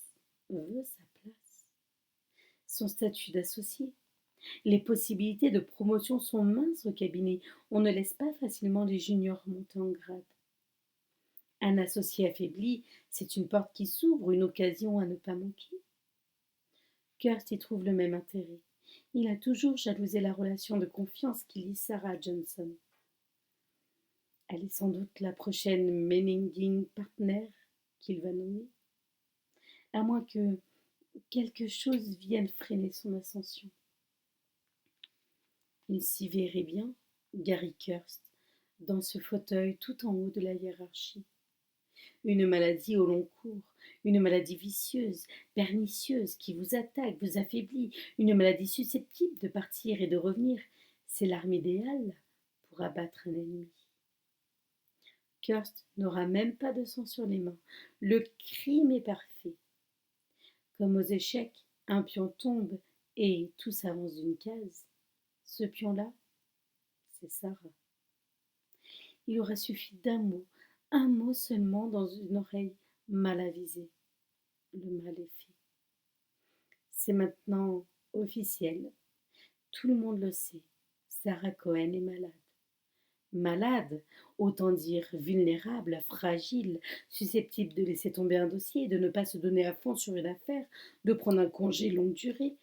veut sa place. Son statut d'associé. Les possibilités de promotion sont minces au cabinet. On ne laisse pas facilement les juniors monter en grade. Un associé affaibli, c'est une porte qui s'ouvre, une occasion à ne pas manquer. Kirst y trouve le même intérêt. Il a toujours jalousé la relation de confiance qui lie Sarah à Johnson. Elle est sans doute la prochaine managing partner qu'il va nommer, à moins que quelque chose vienne freiner son ascension. Il s'y verrait bien, Gary Kirst, dans ce fauteuil tout en haut de la hiérarchie. Une maladie au long cours, une maladie vicieuse, pernicieuse, qui vous attaque, vous affaiblit, une maladie susceptible de partir et de revenir, c'est l'arme idéale pour abattre un ennemi. Kurt n'aura même pas de sang sur les mains. Le crime est parfait. Comme aux échecs, un pion tombe et tout s'avance d'une case. Ce pion-là, c'est Sarah. Il aura suffi un mot seulement dans une oreille mal avisée. Le mal est fait. C'est maintenant officiel. Tout le monde le sait. Sarah Cohen est malade. Malade, autant dire vulnérable, fragile, susceptible de laisser tomber un dossier, de ne pas se donner à fond sur une affaire, de prendre un congé longue durée.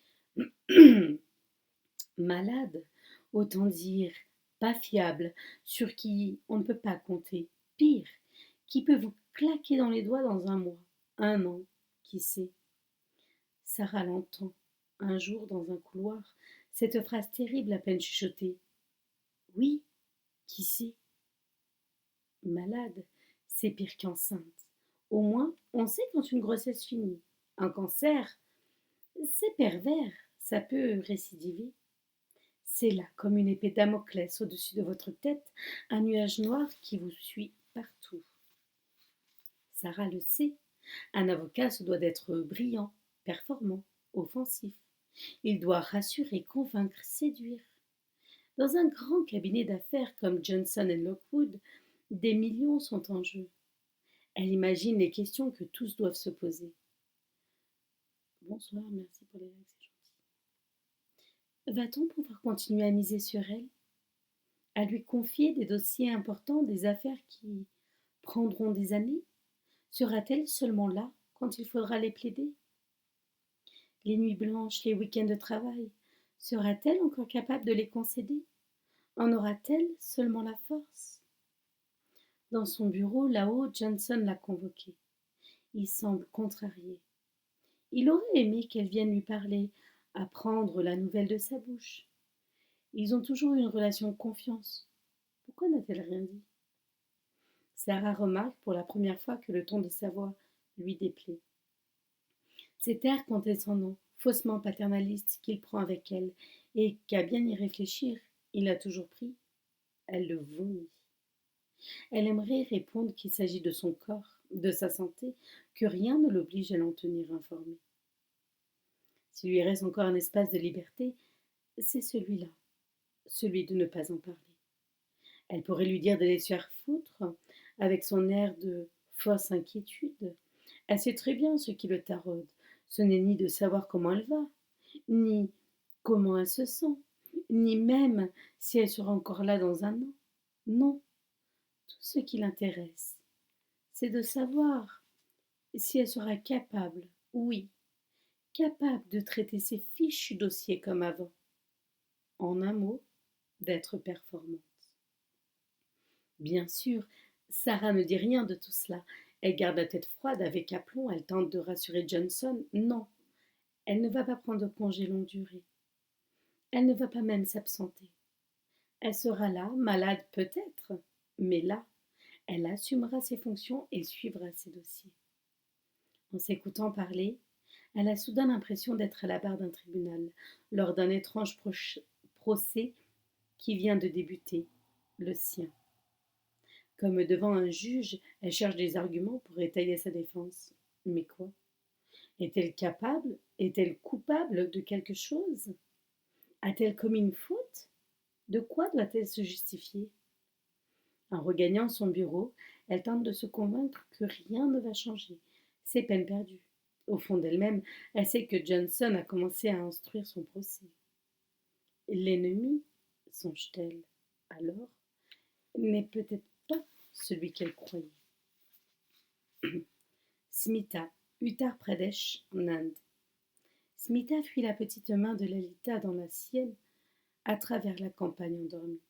Malade, autant dire pas fiable, sur qui on ne peut pas compter. Pire, qui peut vous claquer dans les doigts dans un mois, un an, qui sait. Sarah l'entend, un jour dans un couloir, cette phrase terrible à peine chuchotée. Oui, qui sait? Malade, c'est pire qu'enceinte. Au moins, on sait quand une grossesse finit. Un cancer, c'est pervers, ça peut récidiver. C'est là, comme une épée Damoclès au-dessus de votre tête, un nuage noir qui vous suit partout. Sarah le sait. Un avocat se doit d'être brillant, performant, offensif. Il doit rassurer, convaincre, séduire. Dans un grand cabinet d'affaires comme Johnson & Lockwood, des millions sont en jeu. Elle imagine les questions que tous doivent se poser. Bonsoir, merci pour les likes, c'est gentil. Va-t-on pouvoir continuer à miser sur elle? À lui confier des dossiers importants, des affaires qui prendront des années? Sera-t-elle seulement là quand il faudra les plaider? Les nuits blanches, les week-ends de travail, sera-t-elle encore capable de les concéder? En aura-t-elle seulement la force? Dans son bureau, là-haut, Johnson l'a convoquée. Il semble contrarié. Il aurait aimé qu'elle vienne lui parler, apprendre la nouvelle de sa bouche. Ils ont toujours eu une relation de confiance. Pourquoi n'a-t-elle rien dit? Sarah remarque pour la première fois que le ton de sa voix lui déplaît. Cet air condescendant, faussement paternaliste qu'il prend avec elle, et qu'à bien y réfléchir, il a toujours pris, elle le vomit. Elle aimerait répondre qu'il s'agit de son corps, de sa santé, que rien ne l'oblige à l'en tenir informé. S'il lui reste encore un espace de liberté, c'est celui-là, celui de ne pas en parler. Elle pourrait lui dire d'aller se faire foutre, avec son air de fausse inquiétude. Elle sait très bien ce qui le taraude. Ce n'est ni de savoir comment elle va, ni comment elle se sent, ni même si elle sera encore là dans un an. Non, tout ce qui l'intéresse, c'est de savoir si elle sera capable, oui, capable de traiter ses fichus dossiers comme avant. En un mot, d'être performante. Bien sûr, Sarah ne dit rien de tout cela. Elle garde la tête froide avec aplomb, elle tente de rassurer Johnson. Non, elle ne va pas prendre de congé longue durée. Elle ne va pas même s'absenter. Elle sera là, malade peut-être, mais là, elle assumera ses fonctions et suivra ses dossiers. En s'écoutant parler, elle a soudain l'impression d'être à la barre d'un tribunal, lors d'un étrange procès qui vient de débuter, le sien. Comme devant un juge, elle cherche des arguments pour étayer sa défense. Mais quoi? Est-elle capable? Est-elle coupable de quelque chose? A-t-elle commis une faute? De quoi doit-elle se justifier? En regagnant son bureau, elle tente de se convaincre que rien ne va changer. C'est peine perdue. Au fond d'elle-même, elle sait que Johnson a commencé à instruire son procès. L'ennemi, songe-t-elle, alors, n'est peut-être pas celui qu'elle croyait. Smita, Uttar Pradesh, en Inde. Smita fuit la petite main de Lalita dans la sienne à travers la campagne endormie.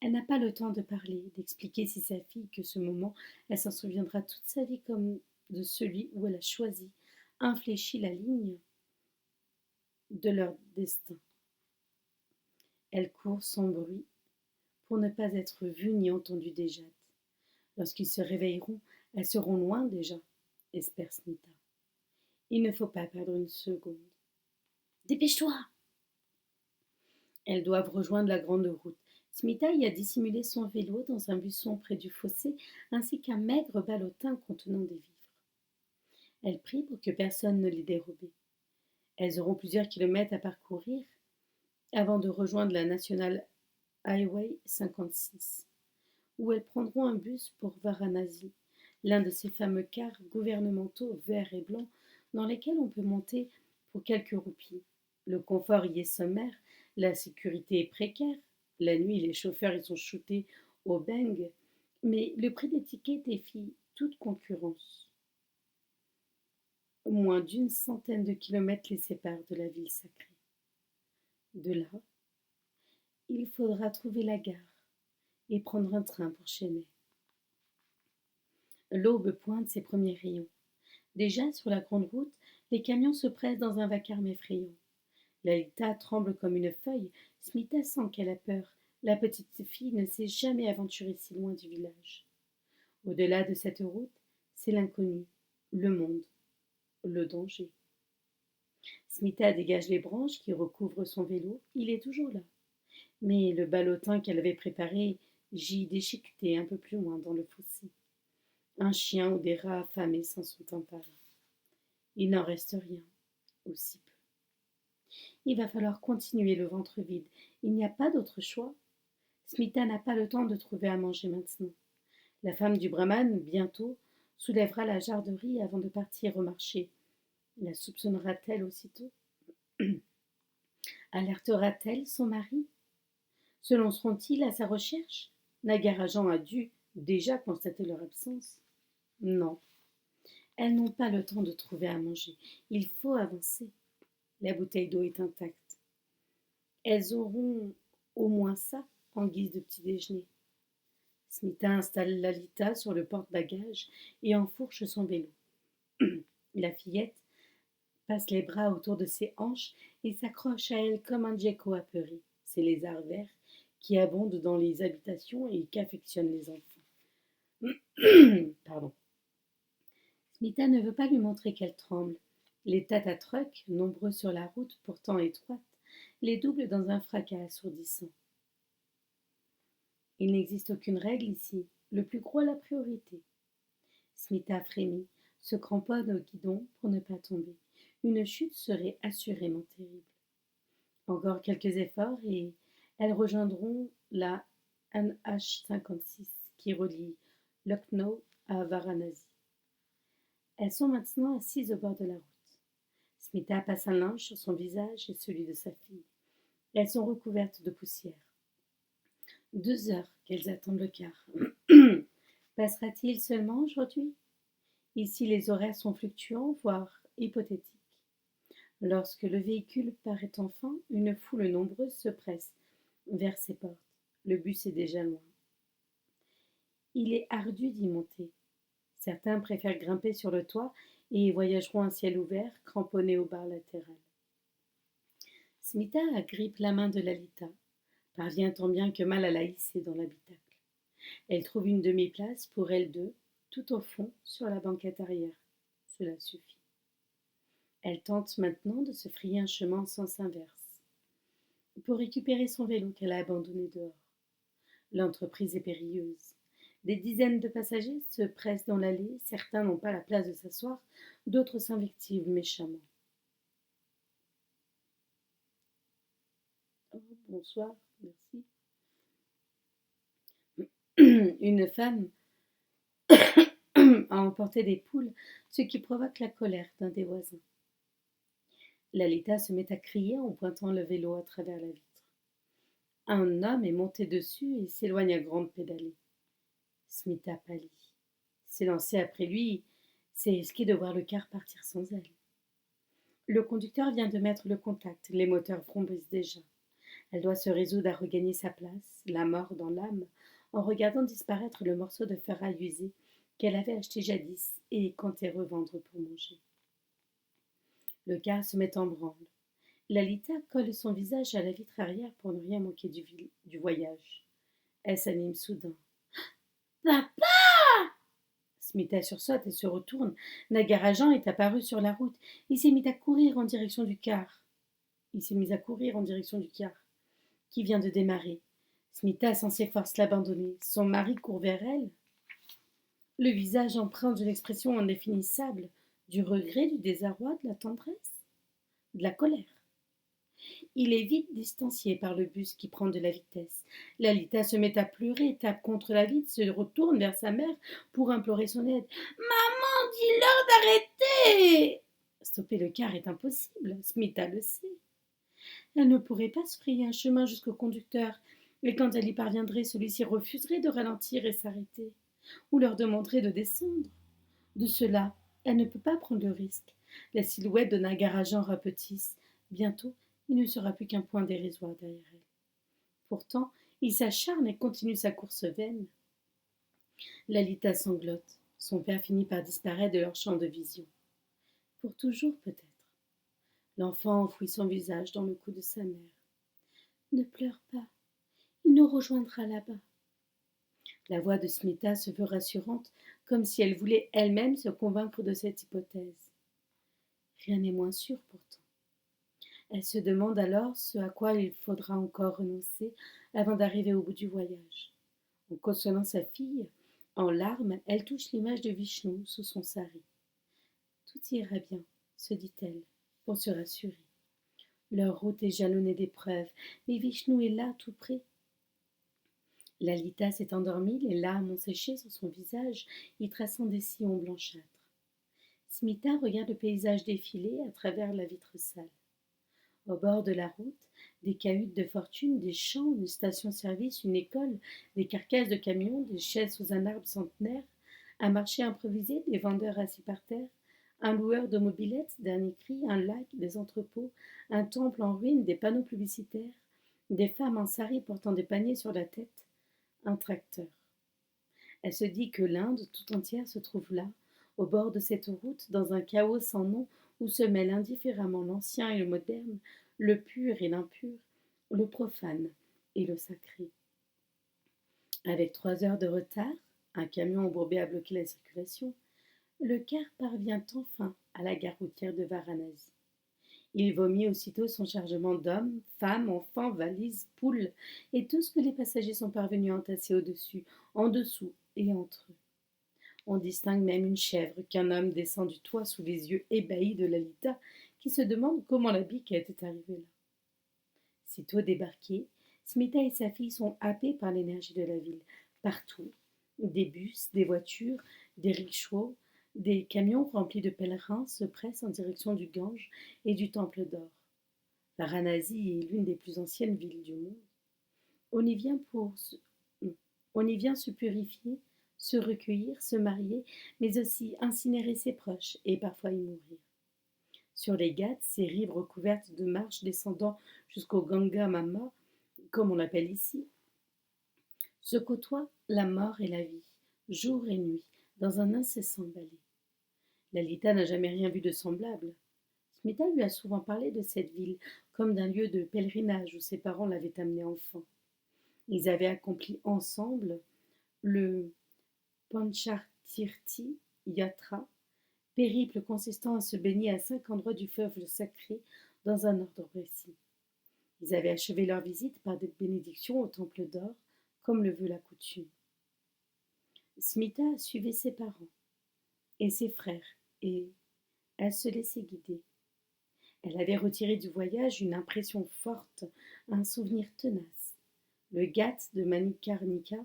Elle n'a pas le temps de parler, d'expliquer si sa fille que ce moment, elle s'en souviendra toute sa vie comme de celui où elle a choisi, infléchi la ligne de leur destin. Elle court sans bruit pour ne pas être vue ni entendue des Jades. Lorsqu'ils se réveilleront, elles seront loin déjà, espère Smita. Il ne faut pas perdre une seconde. Dépêche-toi! Elles doivent rejoindre la grande route. Smita y a dissimulé son vélo dans un buisson près du fossé, ainsi qu'un maigre ballotin contenant des vivres. Elle prie pour que personne ne les dérobait. Elles auront plusieurs kilomètres à parcourir avant de rejoindre la National Highway 56, où elles prendront un bus pour Varanasi, l'un de ces fameux cars gouvernementaux verts et blancs dans lesquels on peut monter pour quelques roupies. Le confort y est sommaire, la sécurité est précaire, la nuit les chauffeurs y sont shootés au bang, mais le prix des tickets défie toute concurrence. Moins d'une centaine de kilomètres les séparent de la ville sacrée. De là, il faudra trouver la gare et prendre un train pour Chennai. L'aube pointe ses premiers rayons. Déjà, sur la grande route, les camions se pressent dans un vacarme effrayant. Lalita tremble comme une feuille. Smita sent qu'elle a peur. La petite fille ne s'est jamais aventurée si loin du village. Au-delà de cette route, c'est l'inconnu, le monde, le danger. Smita dégage les branches qui recouvrent son vélo. Il est toujours là. Mais le ballotin qu'elle avait préparé gît déchiqueté un peu plus loin dans le fossé. Un chien ou des rats affamés s'en sont emparés. Il n'en reste rien, ou si peu. Il va falloir continuer le ventre vide. Il n'y a pas d'autre choix. Smita n'a pas le temps de trouver à manger maintenant. La femme du brahman, bientôt, soulèvera la jarre de riz avant de partir au marché. La soupçonnera-t-elle aussitôt? Alertera-t-elle son mari? Se lanceront-ils à sa recherche? Nagarajan a dû déjà constater leur absence. Non, elles n'ont pas le temps de trouver à manger. Il faut avancer. La bouteille d'eau est intacte. Elles auront au moins ça en guise de petit déjeuner. Smita installe Lalita sur le porte-bagages et enfourche son vélo. La fillette passe les bras autour de ses hanches et s'accroche à elle comme un gecko apeuré, ces lézards verts qui abondent dans les habitations et qu'affectionnent les enfants. Pardon. Smita ne veut pas lui montrer qu'elle tremble. Les tata-trucks, nombreux sur la route pourtant étroite, les doublent dans un fracas assourdissant. Il n'existe aucune règle ici. Le plus gros a la priorité. Smita frémit, se cramponne au guidon pour ne pas tomber. Une chute serait assurément terrible. Encore quelques efforts et elles rejoindront la NH56 qui relie Lucknow à Varanasi. Elles sont maintenant assises au bord de la route. Smita passe un linge sur son visage et celui de sa fille. Elles sont recouvertes de poussière. 2 heures qu'elles attendent le car. Passera-t-il seulement aujourd'hui? Ici, les horaires sont fluctuants, voire hypothétiques. Lorsque le véhicule paraît enfin, une foule nombreuse se presse vers ses portes. Le bus est déjà loin. Il est ardu d'y monter. Certains préfèrent grimper sur le toit et voyageront à ciel ouvert, cramponnés aux barres latérales. Smita agrippe la main de Lalita, parvient tant bien que mal à la hisser dans l'habitacle. Elle trouve une demi-place pour elles deux, tout au fond, sur la banquette arrière. Cela suffit. Elle tente maintenant de se frayer un chemin en sens inverse, pour récupérer son vélo qu'elle a abandonné dehors. L'entreprise est périlleuse. Des dizaines de passagers se pressent dans l'allée, certains n'ont pas la place de s'asseoir, d'autres s'invectivent méchamment. Oh, bonsoir, merci. Une femme a emporté des poules, ce qui provoque la colère d'un des voisins. Lalita se met à crier en pointant le vélo à travers la vitre. Un homme est monté dessus et s'éloigne à grande pédalée. Smita pâlit. S'élancer après lui, c'est risquer de voir le car partir sans elle. Le conducteur vient de mettre le contact, les moteurs frombissent déjà. Elle doit se résoudre à regagner sa place, la mort dans l'âme, en regardant disparaître le morceau de ferraille usé qu'elle avait acheté jadis et comptait revendre pour manger. Le car se met en branle. Lalita colle son visage à la vitre arrière pour ne rien manquer du voyage. Elle s'anime soudain. « Papa !» Smita sursaute et se retourne. Nagarajan est apparu sur la route. Il s'est mis à courir en direction du car. Qui vient de démarrer. Smita sans ses forces l'abandonner. Son mari court vers elle, le visage empreint d'une expression indéfinissable, du regret, du désarroi, de la tendresse, de la colère. Il est vite distancié par le bus qui prend de la vitesse. Lalita se met à pleurer, tape contre la vitre, se retourne vers sa mère pour implorer son aide. Maman, dis-leur d'arrêter! Stopper le car est impossible, Smita le sait. Elle ne pourrait pas se frayer un chemin jusqu'au conducteur, et quand elle y parviendrait, celui-ci refuserait de ralentir et s'arrêter, ou leur demanderait de descendre. De cela, elle ne peut pas prendre le risque. La silhouette de Nagar agent rapetisse. Bientôt, il ne sera plus qu'un point dérisoire derrière elle. Pourtant, il s'acharne et continue sa course vaine. Lalita sanglote. Son père finit par disparaître de leur champ de vision. Pour toujours, peut-être. L'enfant enfouit son visage dans le cou de sa mère. Ne pleure pas. Il nous rejoindra là-bas. La voix de Smita se veut rassurante, comme si elle voulait elle-même se convaincre de cette hypothèse. Rien n'est moins sûr pourtant. Elle se demande alors ce à quoi il faudra encore renoncer avant d'arriver au bout du voyage. En consolant sa fille, en larmes, elle touche l'image de Vishnu sous son sari. Tout ira bien, se dit-elle, pour se rassurer. Leur route est jalonnée d'épreuves, mais Vishnu est là, tout près. Lalita s'est endormie, les larmes ont séché sur son visage, y traçant des sillons blanchâtres. Smita regarde le paysage défiler à travers la vitre sale. Au bord de la route, des cahutes de fortune, des champs, une station-service, une école, des carcasses de camions, des chaises sous un arbre centenaire, un marché improvisé, des vendeurs assis par terre, un loueur de mobylettes, dernier cri, un lac, des entrepôts, un temple en ruine, des panneaux publicitaires, des femmes en sari portant des paniers sur la tête, un tracteur. Elle se dit que l'Inde tout entière se trouve là, au bord de cette route, dans un chaos sans nom où se mêlent indifféremment l'ancien et le moderne, le pur et l'impur, le profane et le sacré. Avec 3 heures de retard, un camion embourbé a bloqué la circulation, le car parvient enfin à la gare routière de Varanasi. Il vomit aussitôt son chargement d'hommes, femmes, enfants, valises, poules, et tout ce que les passagers sont parvenus à entasser au-dessus, en dessous et entre eux. On distingue même une chèvre qu'un homme descend du toit sous les yeux ébahis de Lalita, qui se demande comment la bique était arrivée là. Sitôt débarqués, Smita et sa fille sont happés par l'énergie de la ville. Partout, des bus, des voitures, des rickshaws, des camions remplis de pèlerins se pressent en direction du Gange et du Temple d'Or. Varanasi est l'une des plus anciennes villes du monde. On y vient se purifier, se recueillir, se marier, mais aussi incinérer ses proches et parfois y mourir. Sur les Ghats, ces rives recouvertes de marches descendant jusqu'au Ganga Mama, comme on l'appelle ici, se côtoient la mort et la vie, jour et nuit, dans un incessant balai. Lalita n'a jamais rien vu de semblable. Smita lui a souvent parlé de cette ville comme d'un lieu de pèlerinage où ses parents l'avaient amenée enfant. Ils avaient accompli ensemble le Panchartirthi Yatra, périple consistant à se baigner à 5 endroits du fleuve sacré dans un ordre précis. Ils avaient achevé leur visite par des bénédictions au temple d'or, comme le veut la coutume. Smita suivait ses parents et ses frères, et elle se laissait guider. Elle avait retiré du voyage une impression forte, un souvenir tenace. Le Ghat de Manikarnika,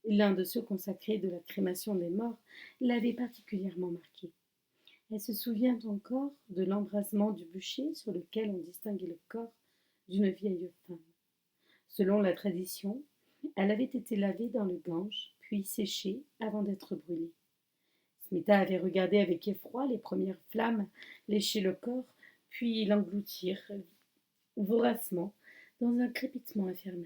l'un de ceux consacrés de la crémation des morts, l'avait particulièrement marquée. Elle se souvient encore de l'embrasement du bûcher sur lequel on distinguait le corps d'une vieille femme. Selon la tradition, elle avait été lavée dans le Gange, puis séchée avant d'être brûlée. Smita avait regardé avec effroi les premières flammes lécher le corps, puis l'engloutir voracement dans un crépitement infernal.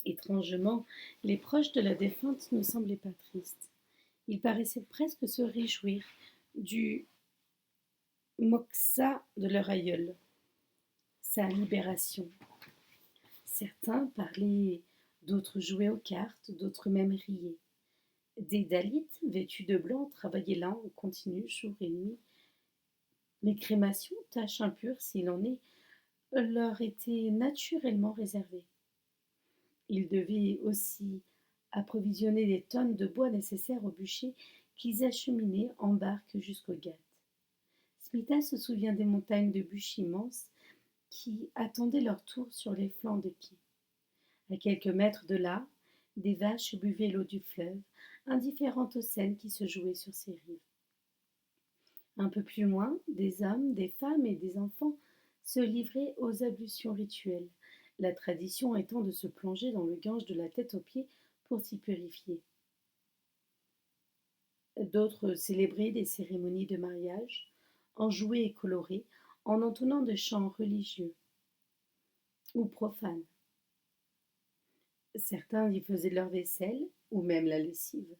Étrangement, les proches de la défunte ne semblaient pas tristes. Ils paraissaient presque se réjouir du moksha de leur aïeul, sa libération. Certains parlaient, d'autres jouaient aux cartes, d'autres même riaient. Des Dalits, vêtus de blanc, travaillaient là en continu, jour et nuit. Les crémations, tâches impures s'il en est, leur étaient naturellement réservées. Ils devaient aussi approvisionner les tonnes de bois nécessaires aux bûchers qu'ils acheminaient en barque jusqu'aux Ghats. Smita se souvient des montagnes de bûches immenses qui attendaient leur tour sur les flancs de quai. À quelques mètres de là, des vaches buvaient l'eau du fleuve, indifférentes aux scènes qui se jouaient sur ses rives. Un peu plus loin, des hommes, des femmes et des enfants se livraient aux ablutions rituelles, la tradition étant de se plonger dans le Gange de la tête aux pieds pour s'y purifier. D'autres célébraient des cérémonies de mariage, enjouées et colorées, en entonnant des chants religieux ou profanes. Certains y faisaient leur vaisselle ou même la lessive.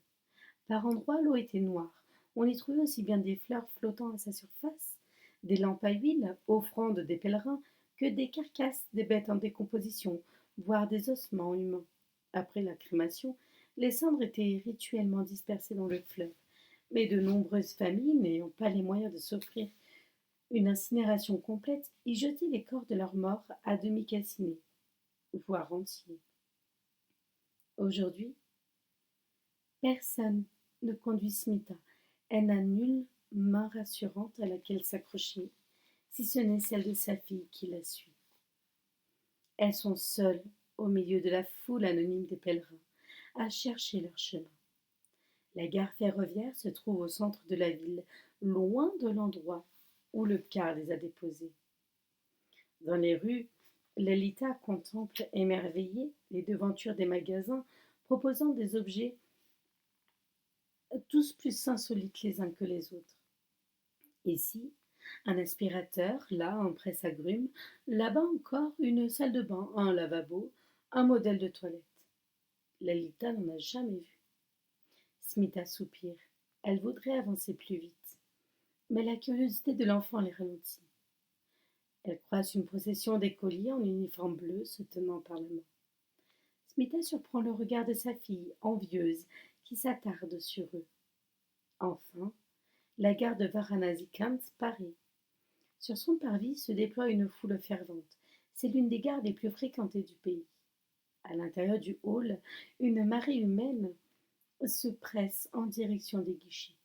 Par endroits, l'eau était noire. On y trouvait aussi bien des fleurs flottant à sa surface, des lampes à huile, offrandes des pèlerins, que des carcasses des bêtes en décomposition, voire des ossements humains. Après la crémation, les cendres étaient rituellement dispersées dans le fleuve, mais de nombreuses familles, n'ayant pas les moyens de s'offrir une incinération complète, y jetaient les corps de leurs morts à demi calcinés, voire entiers. Aujourd'hui, personne ne conduit Smita. Elle n'a nulle main rassurante à laquelle s'accrocher, si ce n'est celle de sa fille qui la suit. Elles sont seules au milieu de la foule anonyme des pèlerins, à chercher leur chemin. La gare ferroviaire se trouve au centre de la ville, loin de l'endroit où le car les a déposées. Dans les rues, Lalita contemple émerveillée les devantures des magasins proposant des objets tous plus insolites les uns que les autres. Ici, un aspirateur, là un presse-agrumes, là-bas encore une salle de bain, un lavabo, un modèle de toilette. Lalita n'en a jamais vu. Smita soupire. Elle voudrait avancer plus vite, mais la curiosité de l'enfant les ralentit. Elle croise une procession d'écoliers en uniforme bleu se tenant par la main. Smita surprend le regard de sa fille, envieuse, qui s'attarde sur eux. Enfin, la gare de Varanasi-Kant paraît. Sur son parvis se déploie une foule fervente. C'est l'une des gares les plus fréquentées du pays. À l'intérieur du hall, une marée humaine se presse en direction des guichets.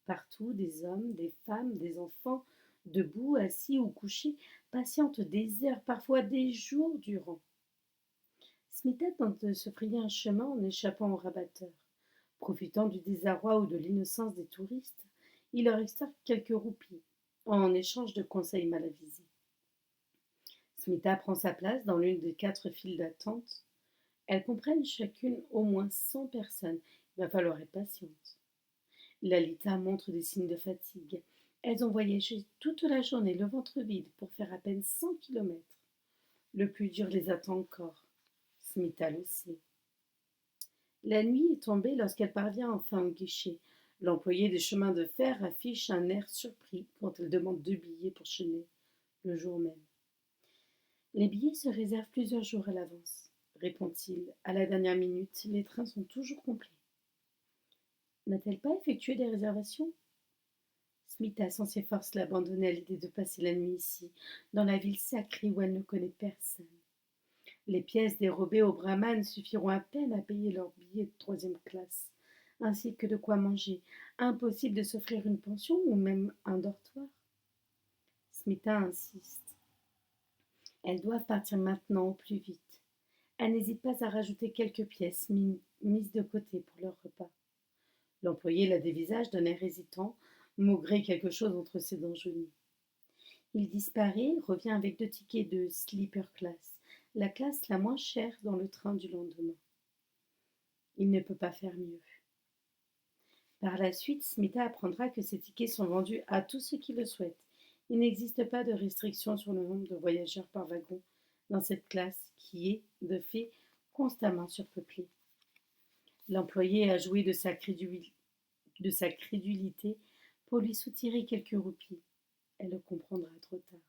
Partout, des hommes, des femmes, des enfants, debout, assis ou couchés, patientent des heures, parfois des jours durant. Smita tente de se frayer un chemin en échappant aux rabatteurs. Profitant du désarroi ou de l'innocence des touristes, il leur extorque quelques roupies, en échange de conseils mal avisés. Smita prend sa place dans l'une des 4 files d'attente. Elles comprennent chacune au moins 100 personnes. Il va falloir être patiente. Lalita montre des signes de fatigue. Elles ont voyagé toute la journée, le ventre vide, pour faire à peine 100 kilomètres. Le plus dur les attend encore. Smita le sait. La nuit est tombée lorsqu'elle parvient enfin au guichet. L'employé des chemins de fer affiche un air surpris quand elle demande 2 billets pour Cheney, le jour même. Les billets se réservent plusieurs jours à l'avance, répond-il. À la dernière minute, les trains sont toujours complets. N'a-t-elle pas effectué des réservations? Smita, sans ses forces, l'abandonnait à l'idée de passer la nuit ici, dans la ville sacrée où elle ne connaît personne. Les pièces dérobées aux brahmanes suffiront à peine à payer leurs billets de 3e classe, ainsi que de quoi manger. Impossible de s'offrir une pension ou même un dortoir. Smita insiste. Elles doivent partir maintenant au plus vite. Elle n'hésite pas à rajouter quelques pièces mises de côté pour leur repas. L'employé la dévisage d'un air hésitant, maugrait quelque chose entre ses dents jaunies. Il disparaît, revient avec 2 tickets de sleeper class, la classe la moins chère dans le train du lendemain. Il ne peut pas faire mieux. Par la suite, Smita apprendra que ces tickets sont vendus à tous ceux qui le souhaitent. Il n'existe pas de restriction sur le nombre de voyageurs par wagon dans cette classe qui est, de fait, constamment surpeuplée. L'employé a joué de sa crédulité pour lui soutirer quelques roupies. Elle le comprendra trop tard.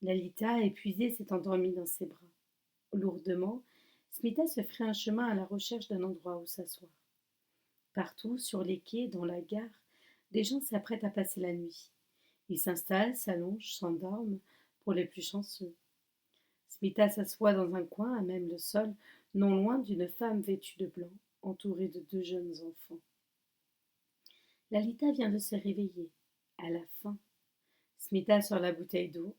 Lalita, épuisée, s'est endormie dans ses bras. Lourdement, Smita se ferait un chemin à la recherche d'un endroit où s'asseoir. Partout, sur les quais, dans la gare, des gens s'apprêtent à passer la nuit. Ils s'installent, s'allongent, s'endorment, pour les plus chanceux. Smita s'assoit dans un coin à même le sol, non loin d'une femme vêtue de blanc, entourée de deux jeunes enfants. Lalita vient de se réveiller. Elle a faim. Smita sort la bouteille d'eau,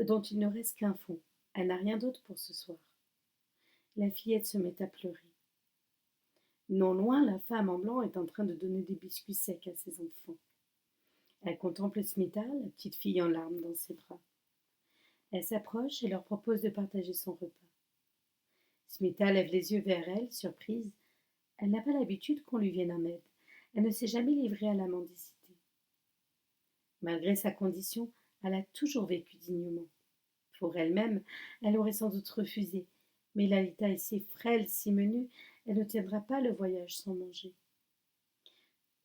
dont il ne reste qu'un fond. Elle n'a rien d'autre pour ce soir. La fillette se met à pleurer. Non loin, la femme en blanc est en train de donner des biscuits secs à ses enfants. Elle contemple Smita, la petite fille en larmes dans ses bras. Elle s'approche et leur propose de partager son repas. Smita lève les yeux vers elle, surprise. Elle n'a pas l'habitude qu'on lui vienne en aide. Elle ne s'est jamais livrée à la mendicité. Malgré sa condition, elle a toujours vécu dignement. Pour elle-même, elle aurait sans doute refusé, mais Lalita est si frêle, si menue, elle ne tiendra pas le voyage sans manger.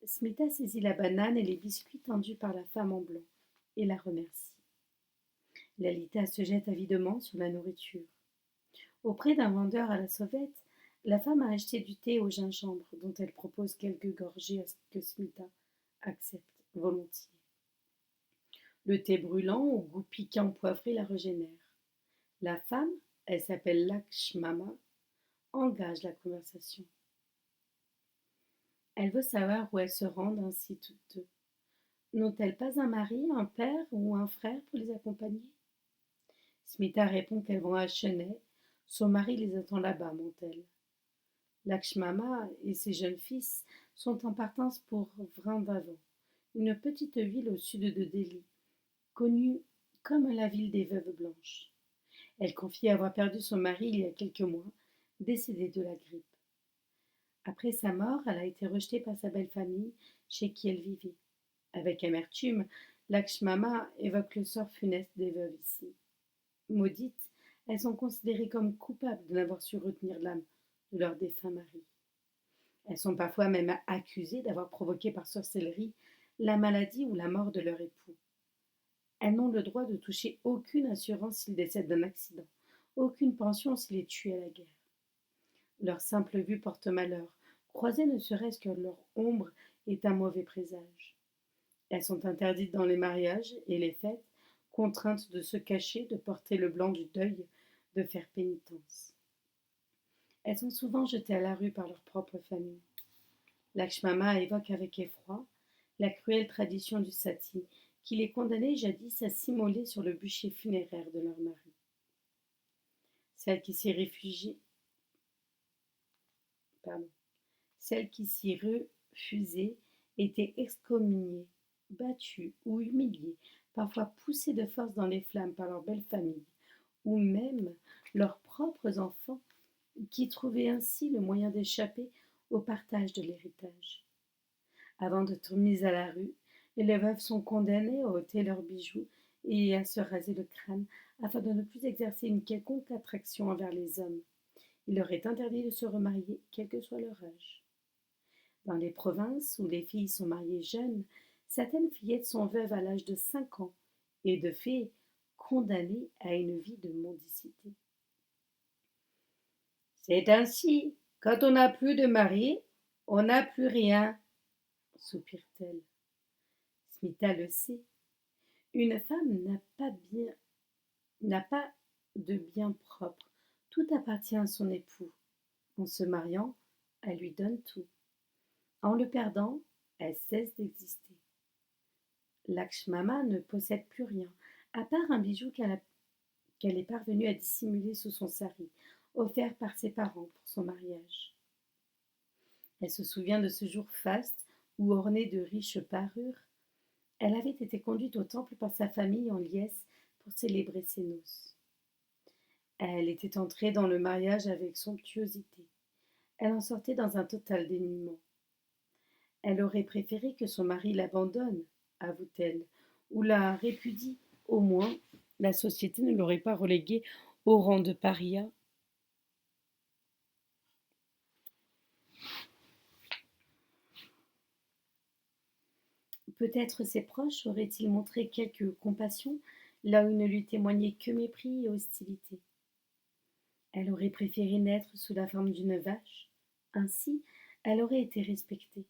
Smita saisit la banane et les biscuits tendus par la femme en blanc et la remercie. Lalita se jette avidement sur la nourriture. Auprès d'un vendeur à la sauvette, la femme a acheté du thé au gingembre dont elle propose quelques gorgées à ce que Smita accepte volontiers. Le thé brûlant, au goût piquant poivré, la régénère. La femme, elle s'appelle Lakshmama, engage la conversation. Elle veut savoir où elles se rendent ainsi toutes deux. N'ont-elles pas un mari, un père ou un frère pour les accompagner? Smita répond qu'elles vont à Chennai. Son mari les attend là-bas, monte-t-elle. Lakshmama et ses jeunes fils sont en partance pour Vrindavan, une petite ville au sud de Delhi, connue comme la ville des veuves blanches. Elle confie avoir perdu son mari il y a quelques mois, décédé de la grippe. Après sa mort, elle a été rejetée par sa belle famille, chez qui elle vivait. Avec amertume, Lakshmama évoque le sort funeste des veuves ici. Maudites, elles sont considérées comme coupables de n'avoir su retenir l'âme de leur défunt mari. Elles sont parfois même accusées d'avoir provoqué par sorcellerie la maladie ou la mort de leur époux. Elles n'ont le droit de toucher aucune assurance s'ils décèdent d'un accident, aucune pension s'il est tué à la guerre. Leur simple vue porte malheur, croiser ne serait-ce que leur ombre est un mauvais présage. Elles sont interdites dans les mariages et les fêtes, contraintes de se cacher, de porter le blanc du deuil, de faire pénitence. Elles sont souvent jetées à la rue par leur propre famille. Lakshmama évoque avec effroi la cruelle tradition du sati, qui les condamnait jadis à s'immoler sur le bûcher funéraire de leur mari. Celle qui s'y refusait était excommuniée, battue ou humiliée, parfois poussée de force dans les flammes par leur belle famille, ou même leurs propres enfants, qui trouvaient ainsi le moyen d'échapper au partage de l'héritage. Avant d'être mises à la rue, les veuves sont condamnées à ôter leurs bijoux et à se raser le crâne afin de ne plus exercer une quelconque attraction envers les hommes. Il leur est interdit de se remarier, quel que soit leur âge. Dans les provinces où les filles sont mariées jeunes, certaines fillettes sont veuves à l'âge de 5 ans et de fait condamnées à une vie de mendicité. C'est ainsi, quand on n'a plus de mari, on n'a plus rien, soupire-t-elle. Smita le sait. Une femme n'a pas de bien propre. Tout appartient à son époux. En se mariant, elle lui donne tout. En le perdant, elle cesse d'exister. Lakshmama ne possède plus rien, à part un bijou qu'elle est parvenue à dissimuler sous son sari, offert par ses parents pour son mariage. Elle se souvient de ce jour faste où, ornée de riches parures, elle avait été conduite au temple par sa famille en liesse pour célébrer ses noces. Elle était entrée dans le mariage avec somptuosité. Elle en sortait dans un total dénuement. Elle aurait préféré que son mari l'abandonne, avoue-t-elle, ou la répudie. Au moins, la société ne l'aurait pas reléguée au rang de paria. Peut-être ses proches auraient-ils montré quelque compassion, là où il ne lui témoignait que mépris et hostilité. Elle aurait préféré naître sous la forme d'une vache. Ainsi, elle aurait été respectée.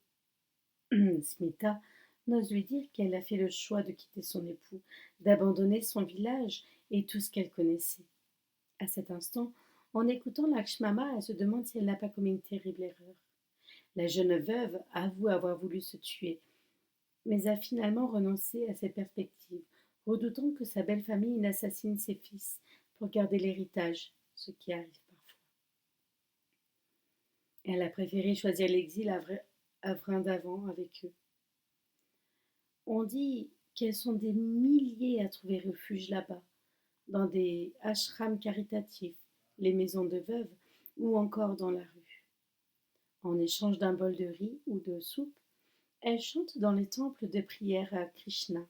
Smita n'ose lui dire qu'elle a fait le choix de quitter son époux, d'abandonner son village et tout ce qu'elle connaissait. À cet instant, en écoutant Lakshmama, elle se demande si elle n'a pas commis une terrible erreur. La jeune veuve avoue avoir voulu se tuer, mais a finalement renoncé à cette perspective, redoutant que sa belle famille n'assassine ses fils pour garder l'héritage, ce qui arrive parfois. Elle a préféré choisir l'exil à Vrindavan avec eux. On dit qu'elles sont des milliers à trouver refuge là-bas, dans des ashrams caritatifs, les maisons de veuves ou encore dans la rue. En échange d'un bol de riz ou de soupe, elles chantent dans les temples de prière à Krishna,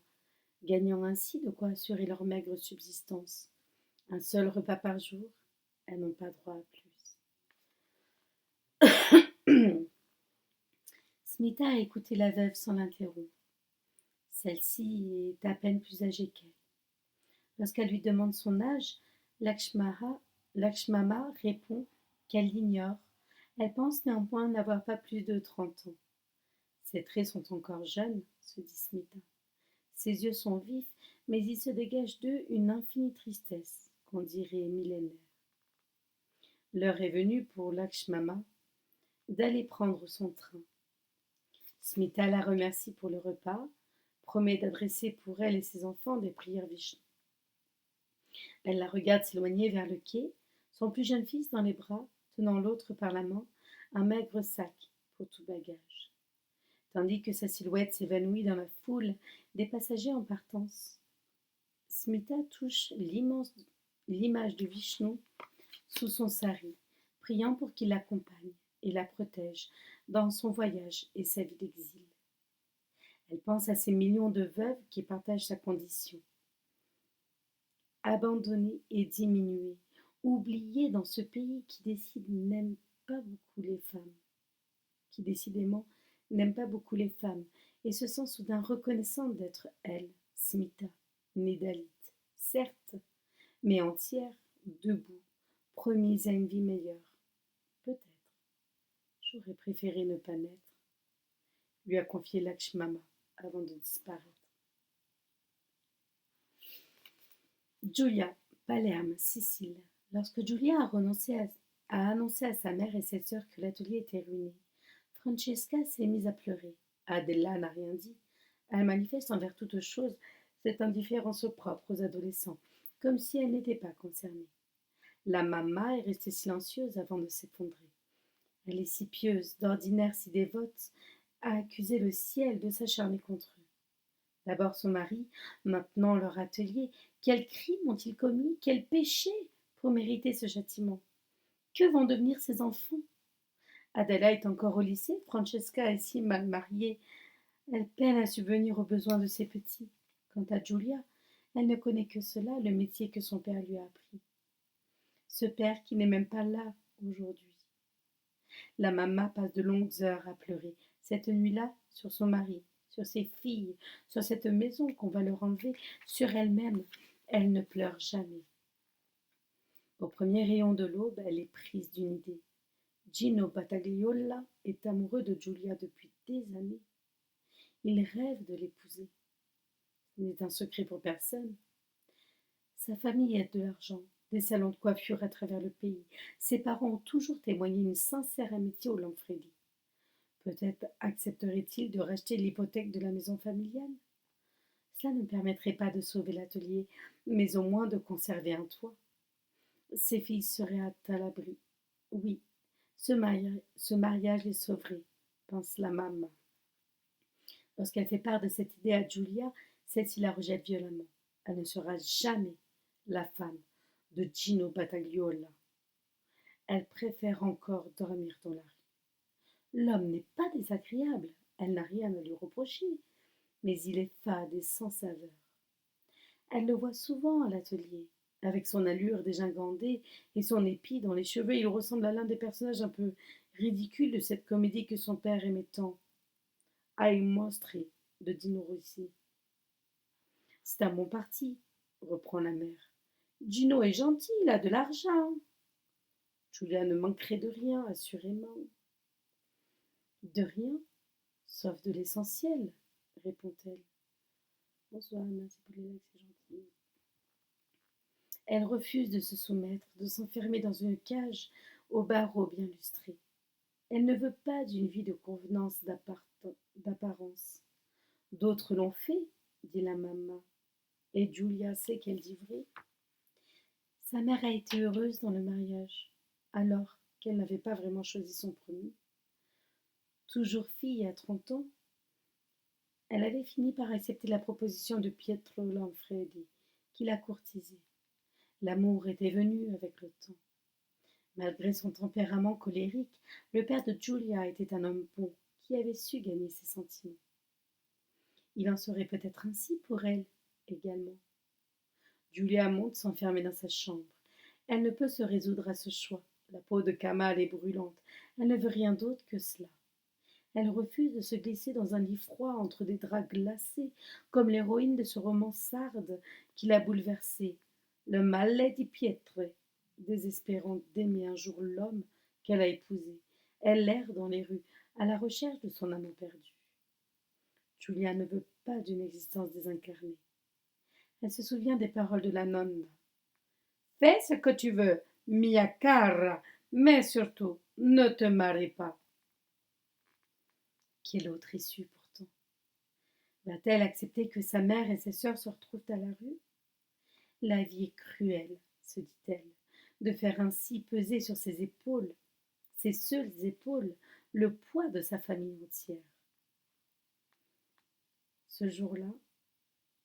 gagnant ainsi de quoi assurer leur maigre subsistance. Un seul repas par jour, elles n'ont pas droit à plus. Smita a écouté la veuve sans l'interrompre. Celle-ci est à peine plus âgée qu'elle. Lorsqu'elle lui demande son âge, Lakshmama répond qu'elle l'ignore. Elle pense néanmoins n'avoir pas plus de 30 ans. Ses traits sont encore jeunes, se dit Smita. Ses yeux sont vifs, mais il se dégage d'eux une infinie tristesse, qu'on dirait millénaire. L'heure est venue pour Lakshmama d'aller prendre son train. Smita la remercie pour le repas, promet d'adresser pour elle et ses enfants des prières Vishnu. Elle la regarde s'éloigner vers le quai, son plus jeune fils dans les bras, tenant l'autre par la main, un maigre sac pour tout bagage. Tandis que sa silhouette s'évanouit dans la foule des passagers en partance. Smita touche l'image de Vishnu sous son sari, priant pour qu'il l'accompagne et la protège dans son voyage et sa vie d'exil. Elle pense à ces millions de veuves qui partagent sa condition. Abandonnées et diminuées, oubliées dans ce pays qui n'aime pas beaucoup les femmes, qui décidément n'aime pas beaucoup les femmes, et se sent soudain reconnaissante d'être elle, Smita, née Dalit, certes, mais entière, debout, promise à une vie meilleure. Peut-être, j'aurais préféré ne pas naître, lui a confié Lakshmama avant de disparaître. Giulia, Palerme, Sicile. Lorsque Giulia a annoncé à sa mère et ses sœurs que l'atelier était ruiné, Francesca s'est mise à pleurer. Adela n'a rien dit. Elle manifeste envers toute chose cette indifférence propre aux adolescents, comme si elle n'était pas concernée. La mamma est restée silencieuse avant de s'effondrer. Elle est si pieuse, d'ordinaire si dévote, a accusé le ciel de s'acharner contre eux. D'abord son mari, maintenant leur atelier. Quel crime ont-ils commis? Quel péché pour mériter ce châtiment? Que vont devenir ces enfants? Adela est encore au lycée, Francesca est si mal mariée. Elle peine à subvenir aux besoins de ses petits. Quant à Giulia, elle ne connaît que cela, le métier que son père lui a appris. Ce père qui n'est même pas là aujourd'hui. La maman passe de longues heures à pleurer, cette nuit-là, sur son mari, sur ses filles, sur cette maison qu'on va leur enlever, sur elle-même. Elle ne pleure jamais. Au premier rayon de l'aube, elle est prise d'une idée. Gino Battagliola est amoureux de Giulia depuis des années. Il rêve de l'épouser. Ce n'est un secret pour personne. Sa famille a de l'argent, des salons de coiffure à travers le pays. Ses parents ont toujours témoigné une sincère amitié au Lanfredi. Peut-être accepterait-il de racheter l'hypothèque de la maison familiale. Cela ne permettrait pas de sauver l'atelier, mais au moins de conserver un toit. Ses filles seraient à l'abri. Oui, ce mariage les sauverait, pense la maman. Lorsqu'elle fait part de cette idée à Giulia, celle-ci la rejette violemment. Elle ne sera jamais la femme de Gino Battagliola. Elle préfère encore dormir dans la rue. L'homme n'est pas désagréable, elle n'a rien à lui reprocher, mais il est fade et sans saveur. Elle le voit souvent à l'atelier, avec son allure dégingandée et son épi dans les cheveux. Il ressemble à l'un des personnages un peu ridicules de cette comédie que son père aimait tant. Ai mostri de Dino Rossi. C'est un bon parti, reprend la mère. Gino est gentil, il a de l'argent. Giulia ne manquerait de rien, assurément. De rien, sauf de l'essentiel, répond-elle. Bonsoir, merci pour les likes, c'est gentil. Elle refuse de se soumettre, de s'enfermer dans une cage aux barreaux bien lustrés. Elle ne veut pas d'une vie de convenance d'apparence. D'autres l'ont fait, dit la maman, et Julia sait qu'elle dit vrai. Sa mère a été heureuse dans le mariage, alors qu'elle n'avait pas vraiment choisi son premier. Toujours fille à 30 ans, elle avait fini par accepter la proposition de Pietro Lanfredi, qui la courtisait. L'amour était venu avec le temps. Malgré son tempérament colérique, le père de Julia était un homme bon, qui avait su gagner ses sentiments. Il en serait peut-être ainsi pour elle également. Julia monte s'enfermer dans sa chambre. Elle ne peut se résoudre à ce choix. La peau de Kamal est brûlante. Elle ne veut rien d'autre que cela. Elle refuse de se glisser dans un lit froid entre des draps glacés, comme l'héroïne de ce roman sarde qui l'a bouleversée. Le Malle di Pietre, désespérant d'aimer un jour l'homme qu'elle a épousé. Elle erre dans les rues, à la recherche de son amant perdu. Julia ne veut pas d'une existence désincarnée. Elle se souvient des paroles de la nonne. Fais ce que tu veux, mia cara, mais surtout, ne te marie pas. Quelle autre issue pourtant? Va-t-elle accepter que sa mère et ses sœurs se retrouvent à la rue? La vie est cruelle, se dit-elle, de faire ainsi peser sur ses épaules, ses seules épaules, le poids de sa famille entière. Ce jour-là,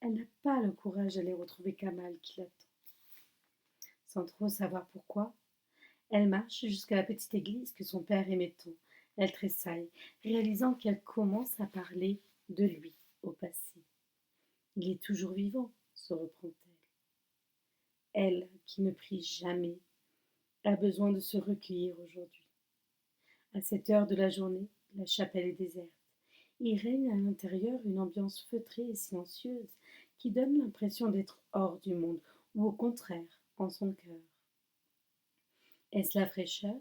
elle n'a pas le courage d'aller retrouver Kamal qui l'attend. Sans trop savoir pourquoi, elle marche jusqu'à la petite église que son père aimait tant. Elle tressaille, réalisant qu'elle commence à parler de lui au passé. Il est toujours vivant, se reprend-elle. Elle, qui ne prie jamais, a besoin de se recueillir aujourd'hui. À cette heure de la journée, la chapelle est déserte. Il règne à l'intérieur une ambiance feutrée et silencieuse qui donne l'impression d'être hors du monde, ou au contraire, en son cœur. Est-ce la fraîcheur,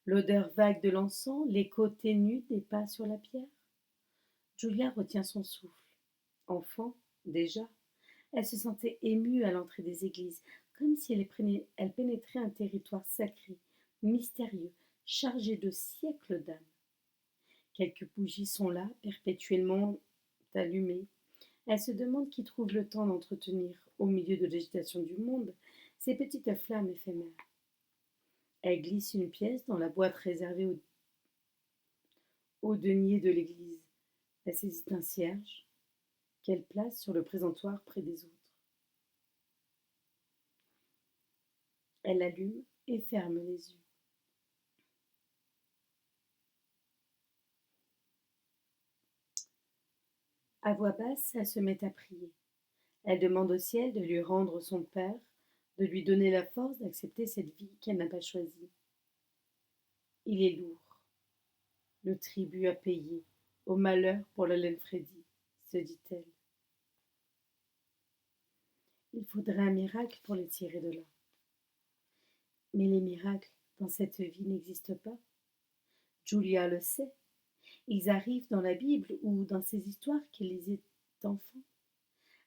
l'odeur vague de l'encens, l'écho ténu des pas sur la pierre? Julia retient son souffle. Enfant, déjà, elle se sentait émue à l'entrée des églises, comme si elle pénétrait un territoire sacré, mystérieux, chargé de siècles d'âmes. Quelques bougies sont là, perpétuellement allumées. Elle se demande qui trouve le temps d'entretenir, au milieu de l'agitation du monde, ces petites flammes éphémères. Elle glisse une pièce dans la boîte réservée au denier de l'église. Elle saisit un cierge qu'elle place sur le présentoir près des autres. Elle allume et ferme les yeux. À voix basse, elle se met à prier. Elle demande au ciel de lui rendre son père, de lui donner la force d'accepter cette vie qu'elle n'a pas choisie. Il est lourd, le tribut à payer, au malheur pour la Lanfredi, se dit-elle. Il faudrait un miracle pour les tirer de là. Mais les miracles dans cette vie n'existent pas. Julia le sait. Ils arrivent dans la Bible ou dans ces histoires qu'elle lisait enfant.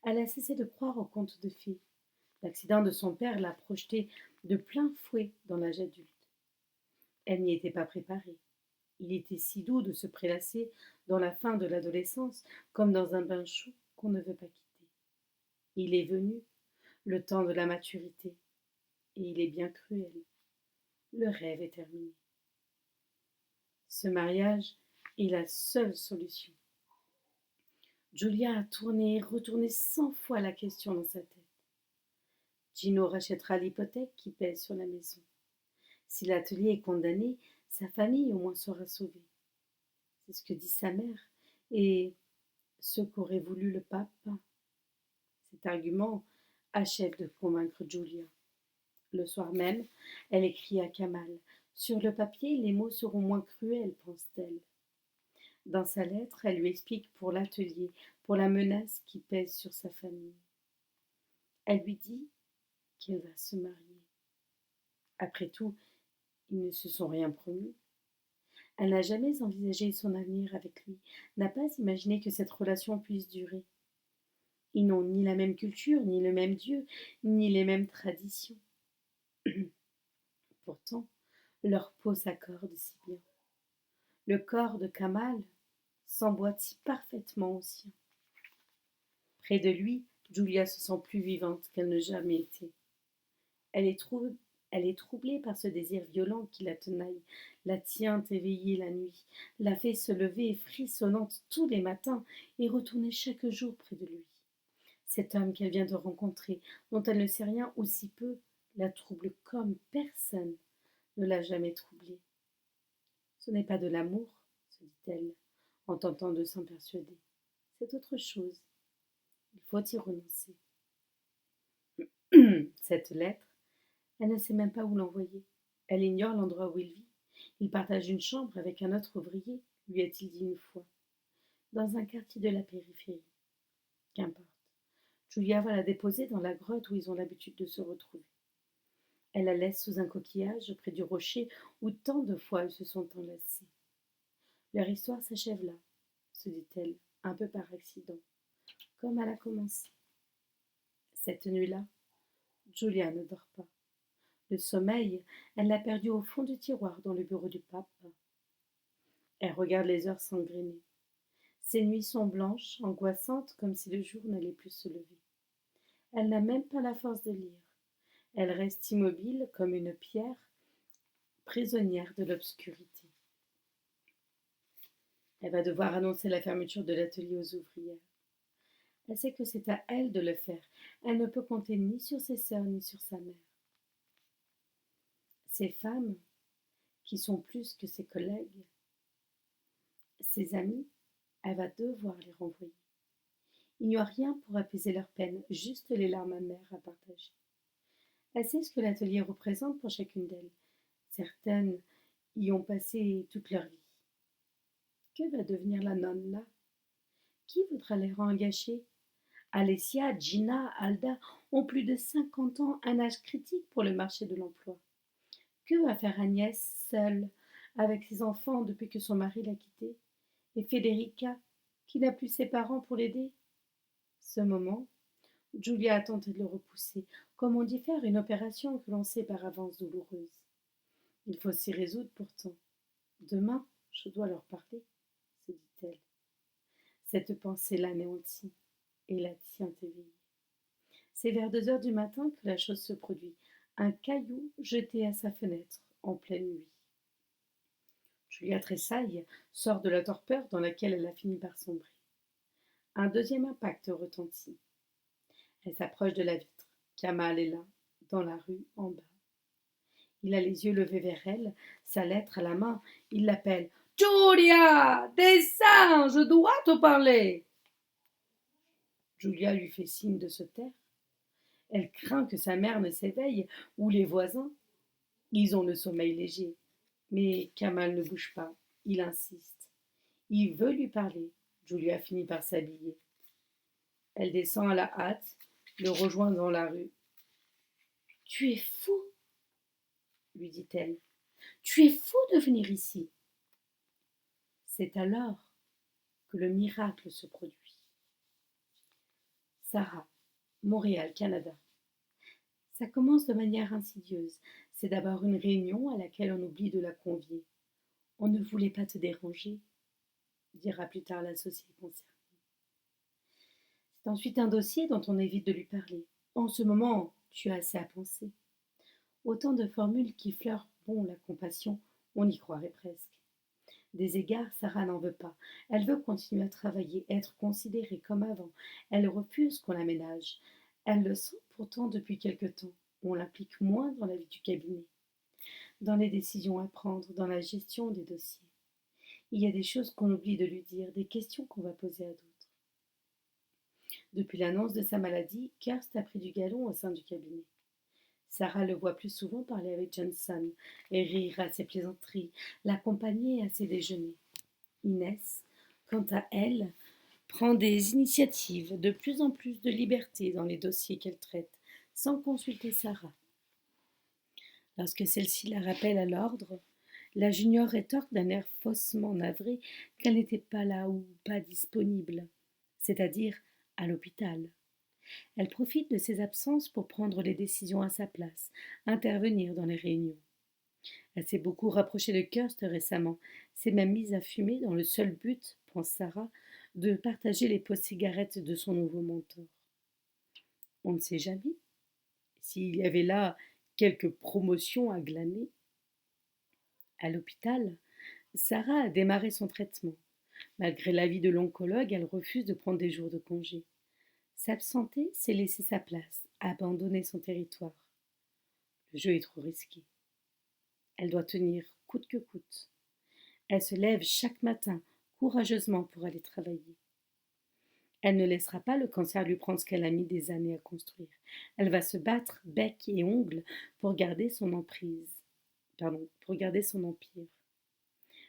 Elle a cessé de croire aux contes de fées. L'accident de son père l'a projetée de plein fouet dans l'âge adulte. Elle n'y était pas préparée. Il était si doux de se prélasser dans la fin de l'adolescence, comme dans un bain chaud qu'on ne veut pas quitter. Il est venu, le temps de la maturité, et il est bien cruel. Le rêve est terminé. Ce mariage est la seule solution. Julia a tourné et retourné 100 fois la question dans sa tête. Gino rachètera l'hypothèque qui pèse sur la maison. Si l'atelier est condamné, sa famille au moins sera sauvée. C'est ce que dit sa mère et ce qu'aurait voulu le pape. Cet argument achève de convaincre Julia. Le soir même, elle écrit à Kamal. Sur le papier, les mots seront moins cruels, pense-t-elle. Dans sa lettre, elle lui explique pour l'atelier, pour la menace qui pèse sur sa famille. Elle lui dit qu'elle va se marier. Après tout, ils ne se sont rien promis. Elle n'a jamais envisagé son avenir avec lui, n'a pas imaginé que cette relation puisse durer. Ils n'ont ni la même culture, ni le même Dieu, ni les mêmes traditions. Pourtant, leur peau s'accorde si bien. Le corps de Kamal s'emboîte si parfaitement au sien. Près de lui, Julia se sent plus vivante qu'elle ne jamais été. Elle est, elle est troublée par ce désir violent qui la tenaille, la tient éveillée la nuit, la fait se lever frissonnante tous les matins et retourner chaque jour près de lui. Cet homme qu'elle vient de rencontrer, dont elle ne sait rien ou si peu, la trouble comme personne ne l'a jamais troublée. Ce n'est pas de l'amour, se dit-elle, en tentant de s'en persuader. C'est autre chose. Il faut y renoncer. Cette lettre, elle ne sait même pas où l'envoyer. Elle ignore l'endroit où il vit. Il partage une chambre avec un autre ouvrier, lui a-t-il dit une fois, dans un quartier de la périphérie. Qu'importe. Julia va la déposer dans la grotte où ils ont l'habitude de se retrouver. Elle la laisse sous un coquillage près du rocher où tant de fois elles se sont enlacées. Leur histoire s'achève là, se dit-elle, un peu par accident, comme elle a commencé. Cette nuit-là, Julia ne dort pas. Le sommeil, elle l'a perdu au fond du tiroir dans le bureau du pape. Elle regarde les heures s'engrainer. Ses nuits sont blanches, angoissantes, comme si le jour n'allait plus se lever. Elle n'a même pas la force de lire. Elle reste immobile comme une pierre, prisonnière de l'obscurité. Elle va devoir annoncer la fermeture de l'atelier aux ouvrières. Elle sait que c'est à elle de le faire. Elle ne peut compter ni sur ses sœurs ni sur sa mère. Ces femmes, qui sont plus que ses collègues, ses amies, elle va devoir les renvoyer. Il n'y a rien pour apaiser leur peine, juste les larmes amères à partager. Elle sait ce que l'atelier représente pour chacune d'elles. Certaines y ont passé toute leur vie. Que va devenir la nonne là? Qui voudra les réengager? Alessia, Gina, Alda ont plus de 50 ans, un âge critique pour le marché de l'emploi. Que va faire Agnès, seule, avec ses enfants depuis que son mari l'a quittée? Et Federica, qui n'a plus ses parents pour l'aider? Ce moment, Julia a tenté de le repousser, comme on dit faire une opération que l'on sait par avance douloureuse. Il faut s'y résoudre pourtant. Demain, je dois leur parler, se dit-elle. Cette pensée l'anéantit et la tient éveillée. C'est vers 2 heures du matin que la chose se produit. Un caillou jeté à sa fenêtre en pleine nuit. Julia tressaille, sort de la torpeur dans laquelle elle a fini par sombrer. Un deuxième impact retentit. Elle s'approche de la vitre. Kamal est là, dans la rue en bas. Il a les yeux levés vers elle, sa lettre à la main. Il l'appelle. Julia, descends, je dois te parler. Julia lui fait signe de se taire. Elle craint que sa mère ne s'éveille ou les voisins. Ils ont le sommeil léger. Mais Kamal ne bouge pas. Il insiste. Il veut lui parler. Julia finit par s'habiller. Elle descend à la hâte, le rejoint dans la rue. Tu es fou, lui dit-elle. Tu es fou de venir ici. C'est alors que le miracle se produit. Sarah, Montréal, Canada. Ça commence de manière insidieuse. C'est d'abord une réunion à laquelle on oublie de la convier. On ne voulait pas te déranger, dira plus tard l'associé concernée. C'est ensuite un dossier dont on évite de lui parler. En ce moment, tu as assez à penser. Autant de formules qui fleurent la compassion, on y croirait presque. Des égards, Sarah n'en veut pas. Elle veut continuer à travailler, être considérée comme avant. Elle refuse qu'on la ménage. Elle le sent pourtant depuis quelque temps. On l'implique moins dans la vie du cabinet, dans les décisions à prendre, dans la gestion des dossiers. Il y a des choses qu'on oublie de lui dire, des questions qu'on va poser à d'autres. Depuis l'annonce de sa maladie, Kirst a pris du galon au sein du cabinet. Sarah le voit plus souvent parler avec Johnson et rire à ses plaisanteries, l'accompagner à ses déjeuners. Inès, quant à elle, prend des initiatives, de plus en plus de liberté dans les dossiers qu'elle traite, sans consulter Sarah. Lorsque celle-ci la rappelle à l'ordre, La junior rétorque d'un air faussement navré qu'elle n'était pas là ou pas disponible, c'est-à-dire à l'hôpital. Elle profite de ses absences pour prendre les décisions à sa place, intervenir dans les réunions. Elle s'est beaucoup rapprochée de Kirst récemment, s'est même mise à fumer dans le seul but, pense Sarah, de partager les pots de cigarettes de son nouveau mentor. On ne sait jamais s'il y avait là quelques promotions à glaner. À l'hôpital, Sarah a démarré son traitement. Malgré l'avis de l'oncologue, elle refuse de prendre des jours de congé. S'absenter, c'est laisser sa place, abandonner son territoire. Le jeu est trop risqué. Elle doit tenir coûte que coûte. Elle se lève chaque matin, courageusement, pour aller travailler. Elle ne laissera pas le cancer lui prendre ce qu'elle a mis des années à construire. Elle va se battre bec et ongles pour garder son emprise. Pour garder son empire.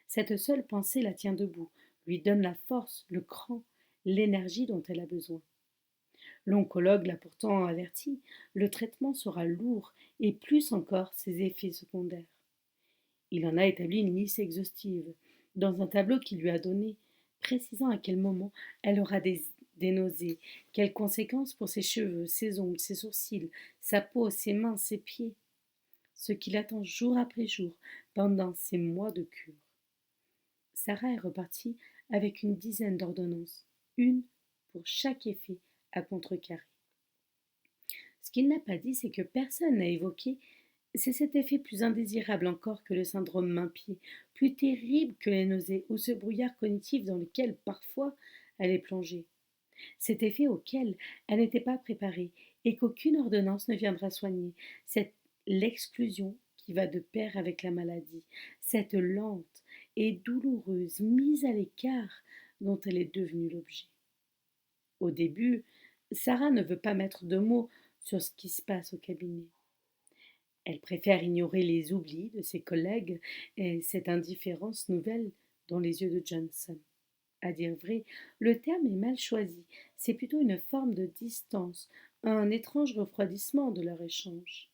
Cette seule pensée la tient debout, lui donne la force, le cran, l'énergie dont elle a besoin. L'oncologue l'a pourtant averti, le traitement sera lourd et plus encore ses effets secondaires. Il en a établi une liste exhaustive, dans un tableau qu'il lui a donné, précisant à quel moment elle aura des nausées, quelles conséquences pour ses cheveux, ses ongles, ses sourcils, sa peau, ses mains, ses pieds. Ce qui l'attend jour après jour pendant ces mois de cure. Sarah est repartie avec une dizaine d'ordonnances, une pour chaque effet à contrecarrer. Ce qu'il n'a pas dit, c'est que personne n'a évoqué, c'est cet effet plus indésirable encore que le syndrome main-pied, plus terrible que les nausées ou ce brouillard cognitif dans lequel parfois elle est plongée. Cet effet auquel elle n'était pas préparée et qu'aucune ordonnance ne viendra soigner, c'est l'exclusion qui va de pair avec la maladie, cette lente et douloureuse mise à l'écart dont elle est devenue l'objet. Au début, Sarah ne veut pas mettre de mots sur ce qui se passe au cabinet. Elle préfère ignorer les oublis de ses collègues et cette indifférence nouvelle dans les yeux de Johnson. À dire vrai, le terme est mal choisi, c'est plutôt une forme de distance, un étrange refroidissement de leur échange.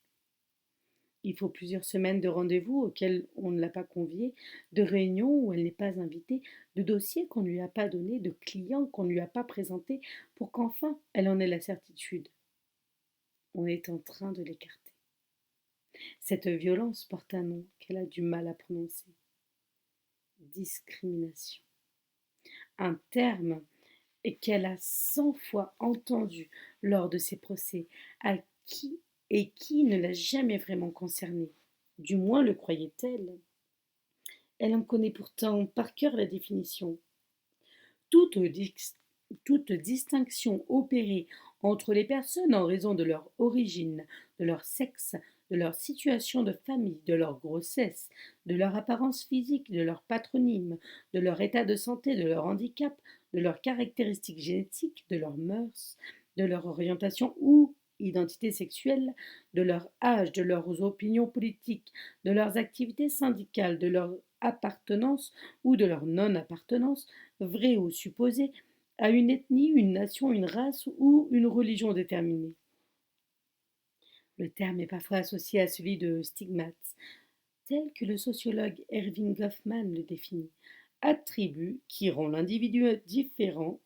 Il faut plusieurs semaines de rendez-vous auxquels on ne l'a pas conviée, de réunions où elle n'est pas invitée, de dossiers qu'on ne lui a pas donnés, de clients qu'on ne lui a pas présentés, pour qu'enfin elle en ait la certitude. On est en train de l'écarter. Cette violence porte un nom qu'elle a du mal à prononcer. Discrimination. Un terme qu'elle a 100 fois entendu lors de ses procès, à qui ne l'a jamais vraiment concernée. Du moins le croyait-elle. Elle en connaît pourtant par cœur la définition. Toute, toute distinction opérée entre les personnes en raison de leur origine, de leur sexe, de leur situation de famille, de leur grossesse, de leur apparence physique, de leur patronyme, de leur état de santé, de leur handicap, de leurs caractéristiques génétiques, de leurs mœurs, de leur orientation ou identité sexuelle, de leur âge, de leurs opinions politiques, de leurs activités syndicales, de leur appartenance ou de leur non-appartenance, vraie ou supposée, à une ethnie, une nation, une race ou une religion déterminée. Le terme est parfois associé à celui de stigmate, tel que le sociologue Erving Goffman le définit, attribut qui rend l'individu différent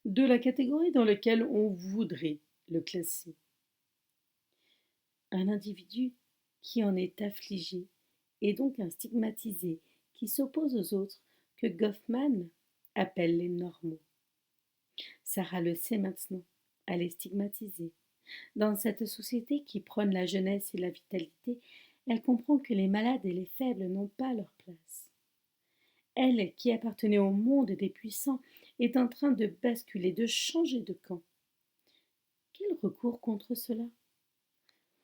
de la catégorie dans laquelle on voudrait le classer. Un individu qui en est affligé est donc un stigmatisé qui s'oppose aux autres que Goffman appelle les normaux. Sarah le sait maintenant, elle est stigmatisée. Dans cette société qui prône la jeunesse et la vitalité, elle comprend que les malades et les faibles n'ont pas leur place. Elle, qui appartenait au monde des puissants, est en train de basculer, de changer de camp. Quel recours contre cela?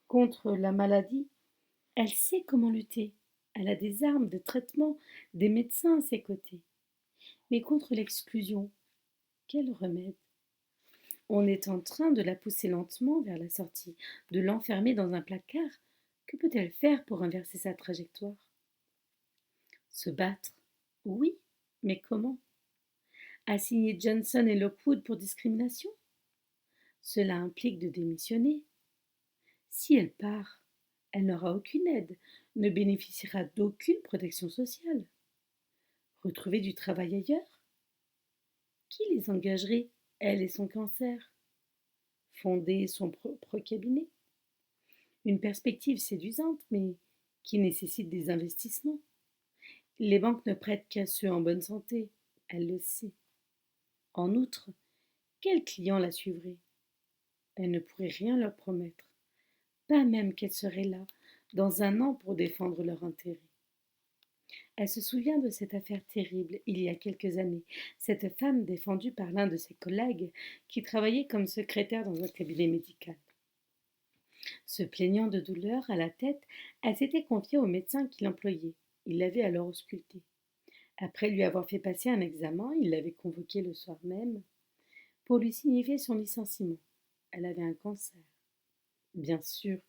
Contre la maladie, elle sait comment lutter. Elle a des armes de traitement, des médecins à ses côtés. Mais contre l'exclusion, quel remède? On est en train de la pousser lentement vers la sortie, de l'enfermer dans un placard. Que peut-elle faire pour inverser sa trajectoire? Se battre? Oui, mais comment? Assigner Johnson et Lockwood pour discrimination? Cela implique de démissionner. Si elle part, Elle n'aura aucune aide, ne bénéficiera d'aucune protection sociale. Retrouver du travail ailleurs? Qui les engagerait, elle et son cancer? Fonder son propre cabinet? Une perspective séduisante, mais qui nécessite des investissements. Les banques ne prêtent qu'à ceux en bonne santé, elle le sait. En outre, quel client la suivrait? Elle ne pourrait rien leur promettre, pas même qu'elle serait là, dans un an pour défendre leurs intérêts. Elle se souvient de cette affaire terrible, il y a quelques années, cette femme défendue par l'un de ses collègues qui travaillait comme secrétaire dans un cabinet médical. Se plaignant de douleurs à la tête, elle s'était confiée au médecin qui l'employait. Il l'avait alors auscultée. Après lui avoir fait passer un examen, il l'avait convoquée le soir même pour lui signifier son licenciement. Elle avait un cancer. Bien sûr,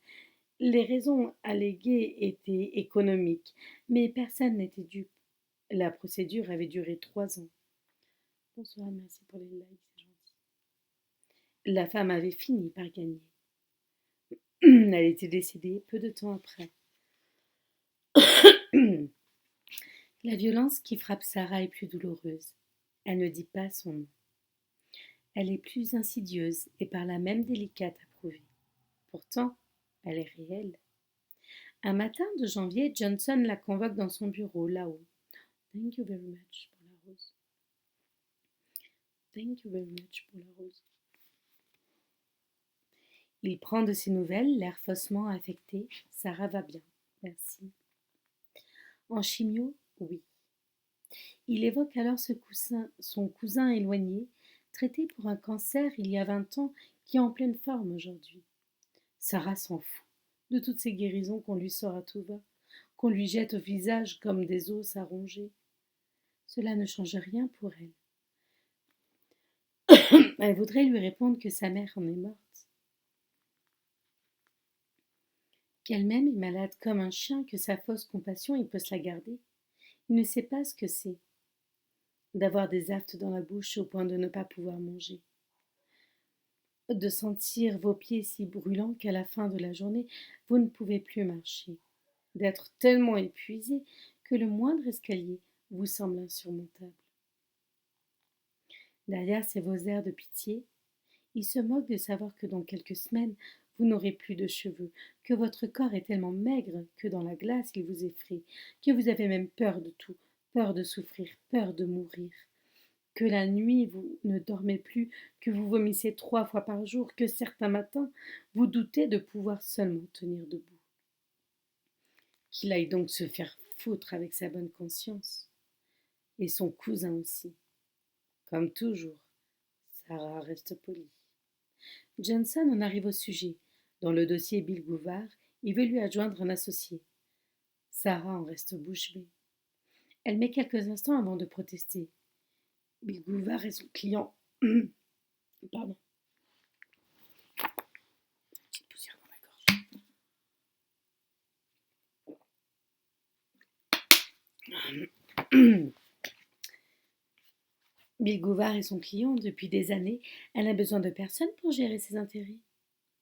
les raisons alléguées étaient économiques, mais personne n'était dupe. La procédure avait duré 3 ans. Bonsoir, merci pour les likes, c'est gentil. La femme avait fini par gagner. Elle était décédée peu de temps après. La violence qui frappe Sarah est plus douloureuse. Elle ne dit pas son nom. Elle est plus insidieuse et par là même délicate à prouver. Pourtant, elle est réelle. Un matin de janvier, Johnson la convoque dans son bureau, là-haut. Thank you very much pour la rose. Thank you very much pour la rose. Il prend de ses nouvelles, l'air faussement affecté. Sarah va bien, merci. En chimio, oui. Il évoque alors son cousin éloigné, traité pour un cancer il y a 20 ans, qui est en pleine forme aujourd'hui. Sarah s'en fout de toutes ces guérisons qu'on lui sort à tout va, qu'on lui jette au visage comme des os à ronger. Cela ne change rien pour elle. Elle voudrait lui répondre que sa mère en est morte, qu'elle-même est malade comme un chien, que sa fausse compassion, il peut se la garder. Il ne sait pas ce que c'est d'avoir des aftes dans la bouche au point de ne pas pouvoir manger, de sentir vos pieds si brûlants qu'à la fin de la journée, vous ne pouvez plus marcher, d'être tellement épuisé que le moindre escalier vous semble insurmontable. Derrière ces beaux airs de pitié, il se moque de savoir que dans quelques semaines, vous n'aurez plus de cheveux, que votre corps est tellement maigre que dans la glace il vous effraie, que vous avez même peur de tout, peur de souffrir, peur de mourir, que la nuit vous ne dormez plus, que vous vomissez 3 fois par jour, que certains matins vous doutez de pouvoir seulement tenir debout. Qu'il aille donc se faire foutre avec sa bonne conscience. Et son cousin aussi. Comme toujours, Sarah reste polie. Johnson en arrive au sujet. Dans le dossier Bill Gouvard, il veut lui adjoindre un associé. Sarah en reste bouche bée. Elle met quelques instants avant de protester. Bill Gouvard est son client. Pardon. Petite poussière dans la gorge. Bill Gouvard est son client depuis des années. Elle n'a besoin de personne pour gérer ses intérêts.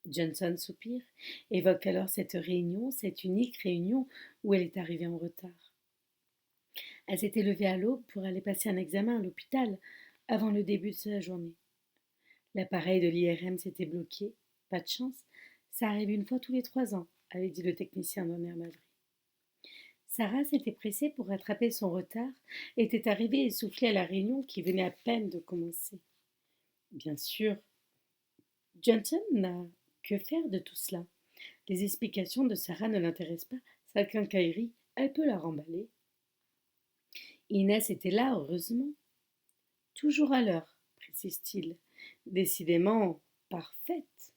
Johnson soupire, évoque alors cette réunion, cette unique réunion où elle est arrivée en retard. Elle s'était levée à l'aube pour aller passer un examen à l'hôpital avant le début de sa journée. L'appareil de l'IRM s'était bloqué. Pas de chance, ça arrive une fois tous les 3 ans, avait dit le technicien d'un air navré. Sarah s'était pressée pour rattraper son retard, était arrivée essoufflée à la réunion qui venait à peine de commencer. Bien sûr, Johnson n'a que faire de tout cela. Les explications de Sarah ne l'intéressent pas. Sa quincaillerie, elle peut la remballer. Inès était là, heureusement. Toujours à l'heure, précise-t-il. Décidément parfaite.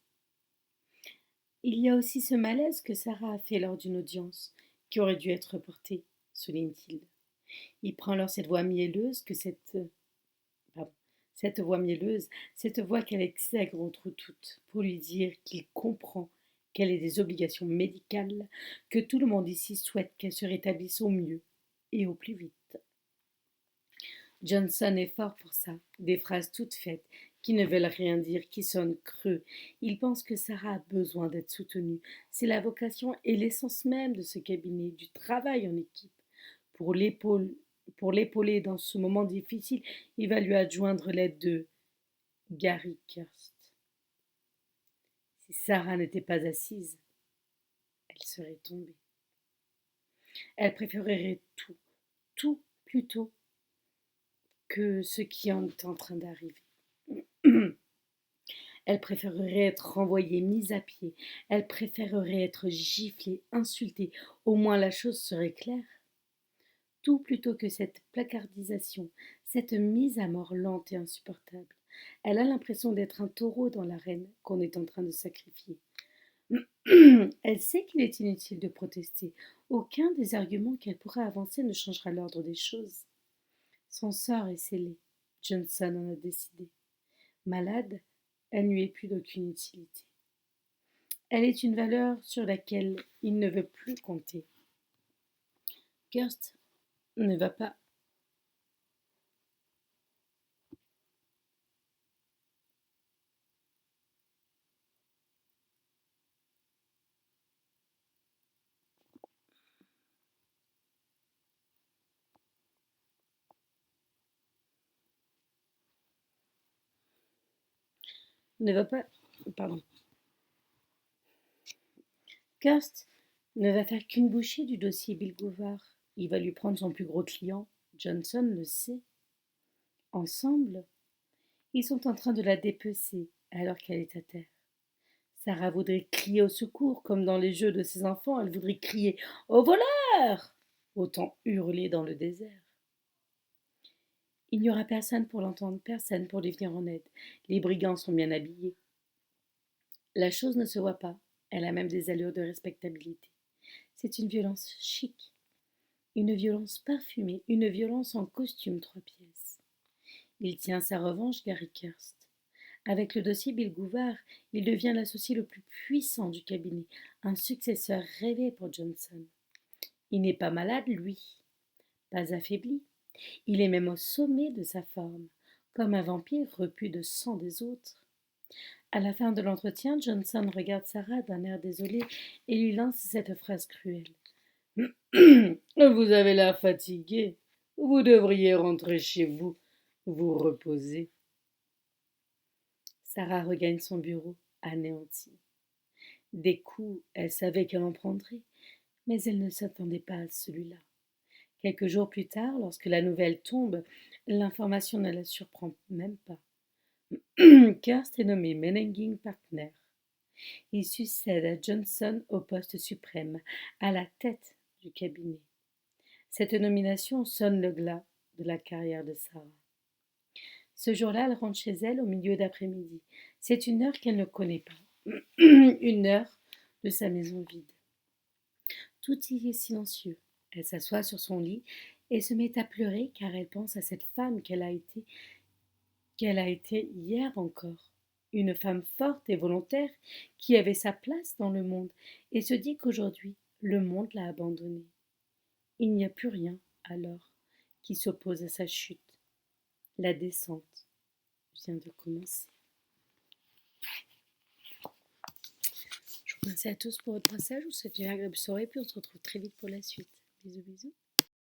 Il y a aussi ce malaise que Sarah a fait lors d'une audience, qui aurait dû être reportée, souligne-t-il. Il prend alors cette voix mielleuse cette voix qu'elle exègre entre toutes, pour lui dire qu'il comprend qu'elle ait des obligations médicales, que tout le monde ici souhaite qu'elle se rétablisse au mieux et au plus vite. Johnson est fort pour ça, des phrases toutes faites qui ne veulent rien dire, qui sonnent creux. Ils pensent que Sarah a besoin d'être soutenue. C'est la vocation et l'essence même de ce cabinet, du travail en équipe. Pour l'épaule, pour l'épauler dans ce moment difficile, il va lui adjoindre l'aide de Gary Kirst. Si Sarah n'était pas assise, elle serait tombée. Elle préférerait tout plutôt que ce qui est en train d'arriver. Elle préférerait être renvoyée, mise à pied. Elle préférerait être giflée, insultée. Au moins la chose serait claire. Tout plutôt que cette placardisation, cette mise à mort lente et insupportable. Elle a l'impression d'être un taureau dans l'arène qu'on est en train de sacrifier. Elle sait qu'il est inutile de protester. Aucun des arguments qu'elle pourrait avancer ne changera l'ordre des choses. Son sort est scellé. Johnson en a décidé. Malade, elle ne lui est plus d'aucune utilité. Elle est une valeur sur laquelle il ne veut plus compter. Kirst ne va pas. Ne va pas. Pardon. Kirst ne va faire qu'une bouchée du dossier Bill Gouvard. Il va lui prendre son plus gros client. Johnson le sait. Ensemble, ils sont en train de la dépecer alors qu'elle est à terre. Sarah voudrait crier au secours, comme dans les jeux de ses enfants, elle voudrait crier au voleur, autant hurler dans le désert. Il n'y aura personne pour l'entendre, personne pour lui venir en aide. Les brigands sont bien habillés. La chose ne se voit pas, elle a même des allures de respectabilité. C'est une violence chic, une violence parfumée, une violence en costume 3 pièces. Il tient sa revanche, Gary Kirst. Avec le dossier Bill Gouvard, il devient l'associé le plus puissant du cabinet, un successeur rêvé pour Johnson. Il n'est pas malade, lui, pas affaibli. Il est même au sommet de sa forme, comme un vampire repu de sang des autres. À la fin de l'entretien, Johnson regarde Sarah d'un air désolé et lui lance cette phrase cruelle. Vous avez l'air fatigué. Vous devriez rentrer chez vous, vous reposer. Sarah regagne son bureau, anéantie. Des coups, elle savait qu'elle en prendrait, mais elle ne s'attendait pas à celui-là. Quelques jours plus tard, lorsque la nouvelle tombe, l'information ne la surprend même pas. Kirst est nommé Managing Partner. Il succède à Johnson au poste suprême, à la tête du cabinet. Cette nomination sonne le glas de la carrière de Sarah. Ce jour-là, elle rentre chez elle au milieu d'après-midi. C'est une heure qu'elle ne connaît pas. Une heure de sa maison vide. Tout y est silencieux. Elle s'assoit sur son lit et se met à pleurer car elle pense à cette femme qu'elle a été hier encore. Une femme forte et volontaire qui avait sa place dans le monde et se dit qu'aujourd'hui, le monde l'a abandonnée. Il n'y a plus rien, alors, qui s'oppose à sa chute. La descente vient de commencer. Je vous remercie à tous pour votre passage. Je vous souhaite une agréable soirée, puis on se retrouve très vite pour la suite. Bisous, bisous.